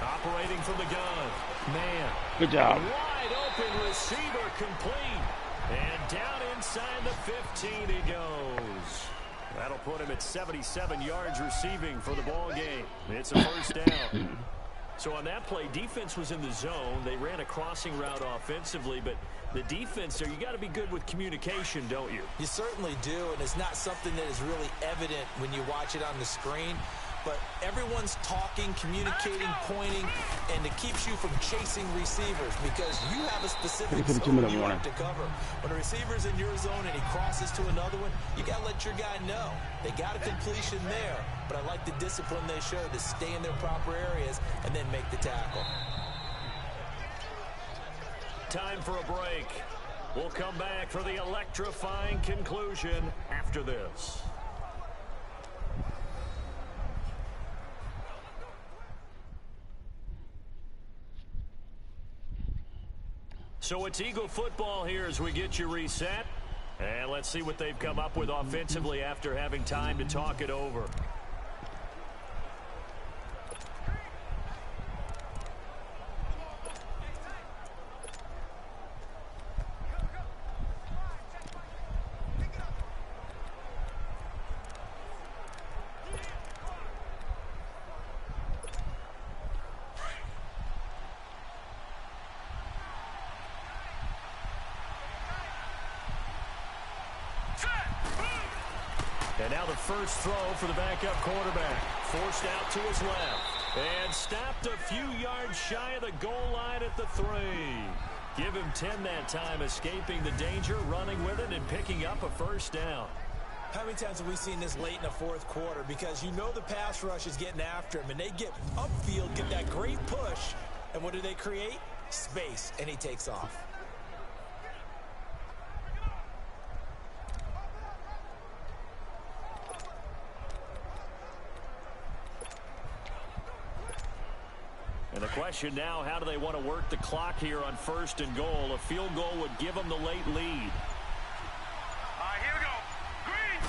Operating from the gun. Man. Good job. Wide open receiver complete. And down inside the 15 he goes. That'll put him at 77 yards receiving for the ball game. It's a 1st down. So on that play, defense was in the zone. They ran a crossing route offensively, but the defense there, you got to be good with communication, don't you? You certainly do, and it's not something that is really evident when you watch it on the screen. But everyone's talking, communicating, pointing, and it keeps you from chasing receivers because you have a specific zone you have to cover. When a receiver's in your zone and he crosses to another one, you got to let your guy know. They got a completion there, but I like the discipline they showed to stay in their proper areas and then make the tackle. Time for a break. We'll come back for the electrifying conclusion after this. So it's Eagle football here as we get you reset. And let's see what they've come up with offensively after having time to talk it over. And now the first throw for the backup quarterback. Forced out to his left. And stopped a few yards shy of the goal line at the 3. Give him 10 that time, escaping the danger, running with it, and picking up a first down. How many times have we seen this late in the fourth quarter? Because you know the pass rush is getting after him, and they get upfield, get that great push, and what do they create? Space, and he takes off. And the question now, how do they want to work the clock here on 1st and goal? A field goal would give them the late lead. Here we go. Green.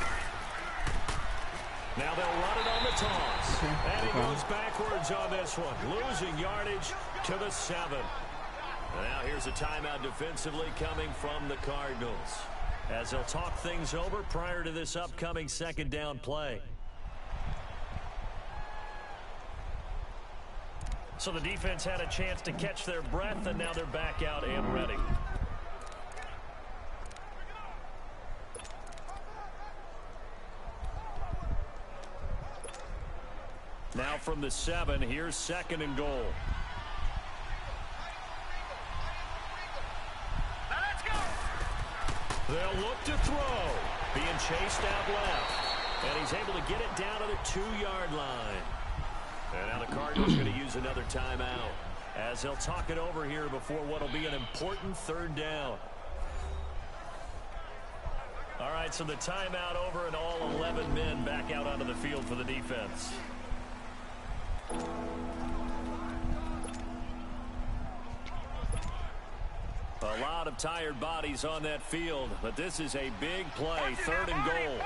Now they'll run it on the toss. And he goes backwards on this one, losing yardage to the 7. And now here's a timeout defensively coming from the Cardinals, as they'll talk things over prior to this upcoming 2nd down play. So the defense had a chance to catch their breath, and now they're back out and ready. Now from the 7, here's 2nd and goal. Now let's go. They'll look to throw. Being chased out left. And he's able to get it down to the 2-yard line. And now the Cardinals going to use another timeout, as they'll talk it over here before what will be an important 3rd down. All right, so the timeout over, and all 11 men back out onto the field for the defense. A lot of tired bodies on that field, but this is a big play, 3rd and goal.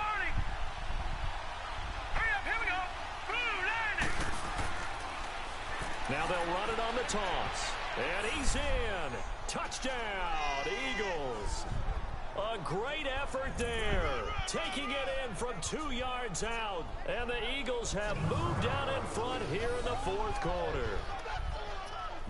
Now they'll run it on the toss. And he's in. Touchdown, Eagles. A great effort there. Taking it in from 2 yards out. And the Eagles have moved down in front here in the 4th quarter.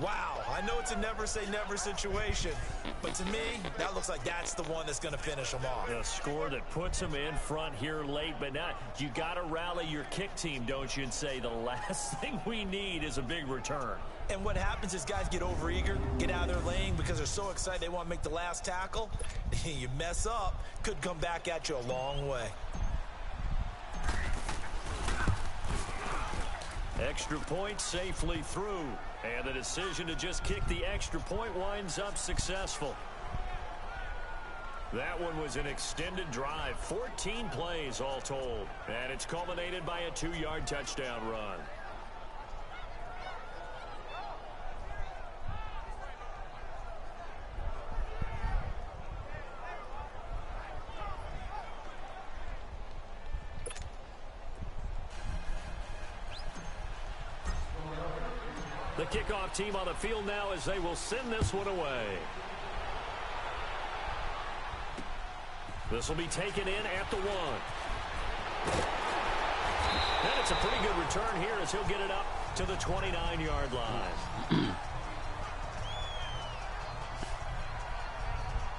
Wow, I know it's a never-say-never situation, but to me, that looks like that's the one that's going to finish them off. A score that puts them in front here late, but now you got to rally your kick team, don't you, and say the last thing we need is a big return. And what happens is guys get overeager, get out of their lane because they're so excited they want to make the last tackle. You mess up, could come back at you a long way. Extra point safely through. And the decision to just kick the extra point winds up successful. That one was an extended drive, 14 plays all told. And it's culminated by a 2-yard touchdown run. The kickoff team on the field now as they will send this one away. This will be taken in at the 1. And it's a pretty good return here as he'll get it up to the 29-yard line.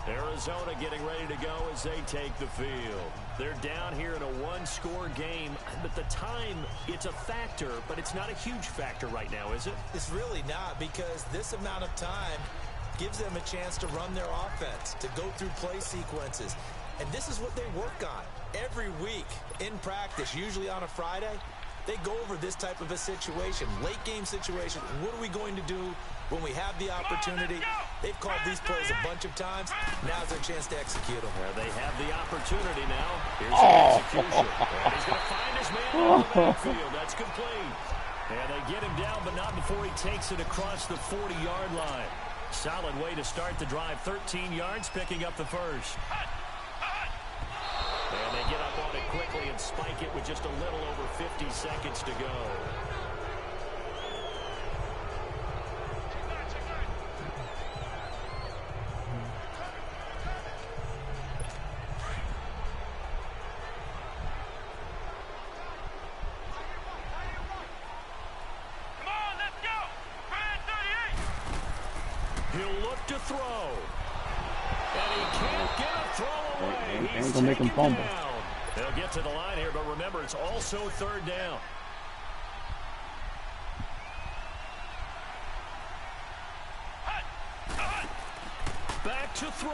Arizona getting ready to go as they take the field. They're down here in a 1-score game, but the time, it's a factor, but it's not a huge factor right now, is it? It's really not, because this amount of time gives them a chance to run their offense, to go through play sequences. And this is what they work on every week in practice, usually on a Friday. They go over this type of a situation, late game situation. What are we going to do when we have the opportunity? They've called these plays a bunch of times. Now's their chance to execute them. They have the opportunity now. Here's the execution. And he's going to find his man on the backfield. That's complete. And they get him down, but not before he takes it across the 40-yard line. Solid way to start the drive. 13 yards, picking up the first. and spike it with just a little over 50 seconds to go. He'll look to throw. And he can't get a throw away. Ain't gonna make him fumble. They'll get to the line here, but remember, it's also third down. Back to throw.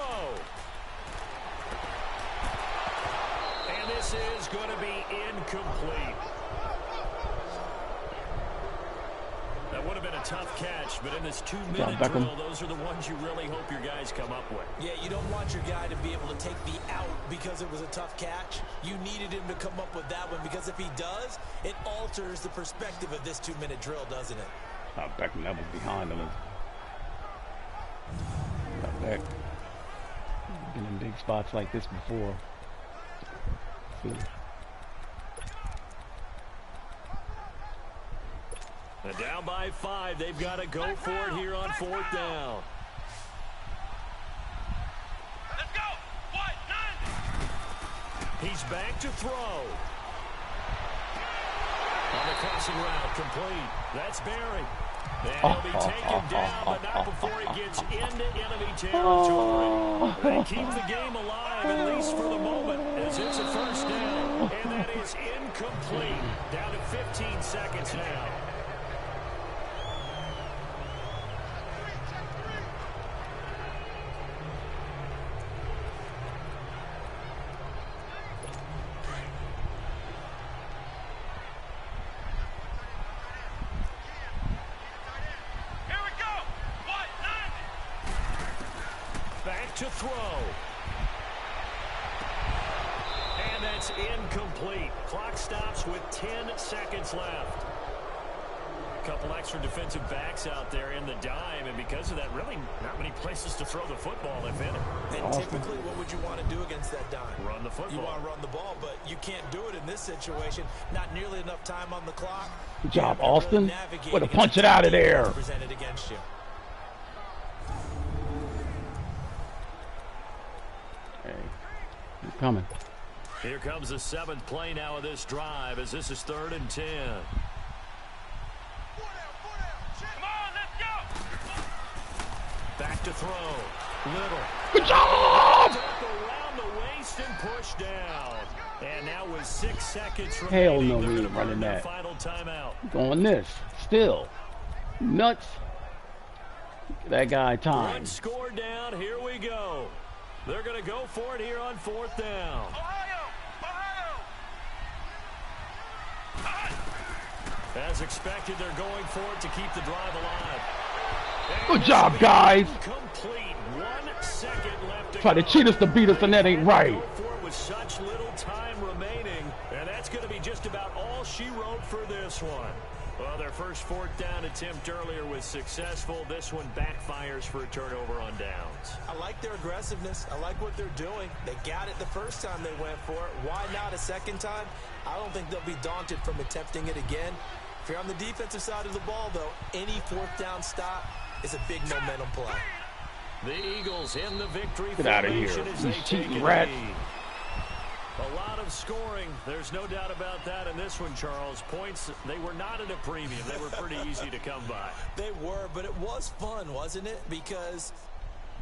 And this is going to be incomplete. That would have been a tough catch, but in this 2-minute drill, those are the ones you really hope your guys come up with. Yeah, you don't want your guy to be able to take the out because it was a tough catch. You needed him to come up with that one, because if he does, it alters the perspective of this 2-minute drill, doesn't it? Beckham, that was behind him. Beck. Been in big spots like this before. See. And down by 5, they've got to go for it here on 4th down. Let's go. What? 9. He's back to throw. On the crossing route, complete. That's Barry. And he'll be taken down, but not before he gets into enemy territory. They keep the game alive, at least for the moment, as it's a first down. And that is incomplete. Down to 15 seconds now. To throw. And that's incomplete. Clock stops with 10 seconds left. A couple extra defensive backs out there in the dime, and because of that, really not many places to throw the football, if any. And typically, what would you want to do against that dime? Run the football. You want to run the ball, but you can't do it in this situation. Not nearly enough time on the clock. Good job, Austin. Way to punch it out of there. Presented against you. He's coming. Here comes the 7th play now of this drive, as this is 3rd and 10. Come on, let's go. Back to throw. Little. Good job! Around the waist and push down. And now with 6 seconds remaining, hell no, we ain't running that. Final timeout. Going this. Still. Nuts. That guy time. One score down. Here we go. They're going to go for it here on 4th down. As expected, they're going for it to keep the drive alive. Good job, guys. Complete. 1 second left to Try to cheat us to beat us, and that ain't right. Go for it with such little time remaining, and that's going to be just about all she wrote for this one. Well, their first 4th down attempt earlier was successful. This one backfires for a turnover on downs. I like their aggressiveness. I like what they're doing. They got it the first time they went for it. Why not a second time? I don't think they'll be daunted from attempting it again. If you're on the defensive side of the ball, though, any 4th down stop is a big momentum play. The Eagles in the victory. Get out of here. These cheating rats. A lot of scoring. There's no doubt about that in this one, Charles. Points, they were not at a premium. They were pretty easy to come by. They were, but it was fun, wasn't it? Because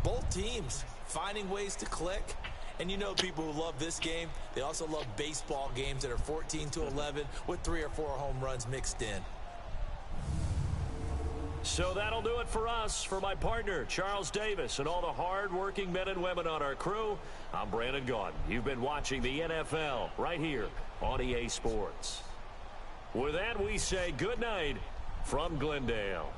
both teams finding ways to click. And you know people who love this game, they also love baseball games that are 14-11 with 3 or 4 home runs mixed in. So that'll do it for us. For my partner, Charles Davis, and all the hard-working men and women on our crew, I'm Brandon Gaudin. You've been watching the NFL right here on EA Sports. With that, we say good night from Glendale.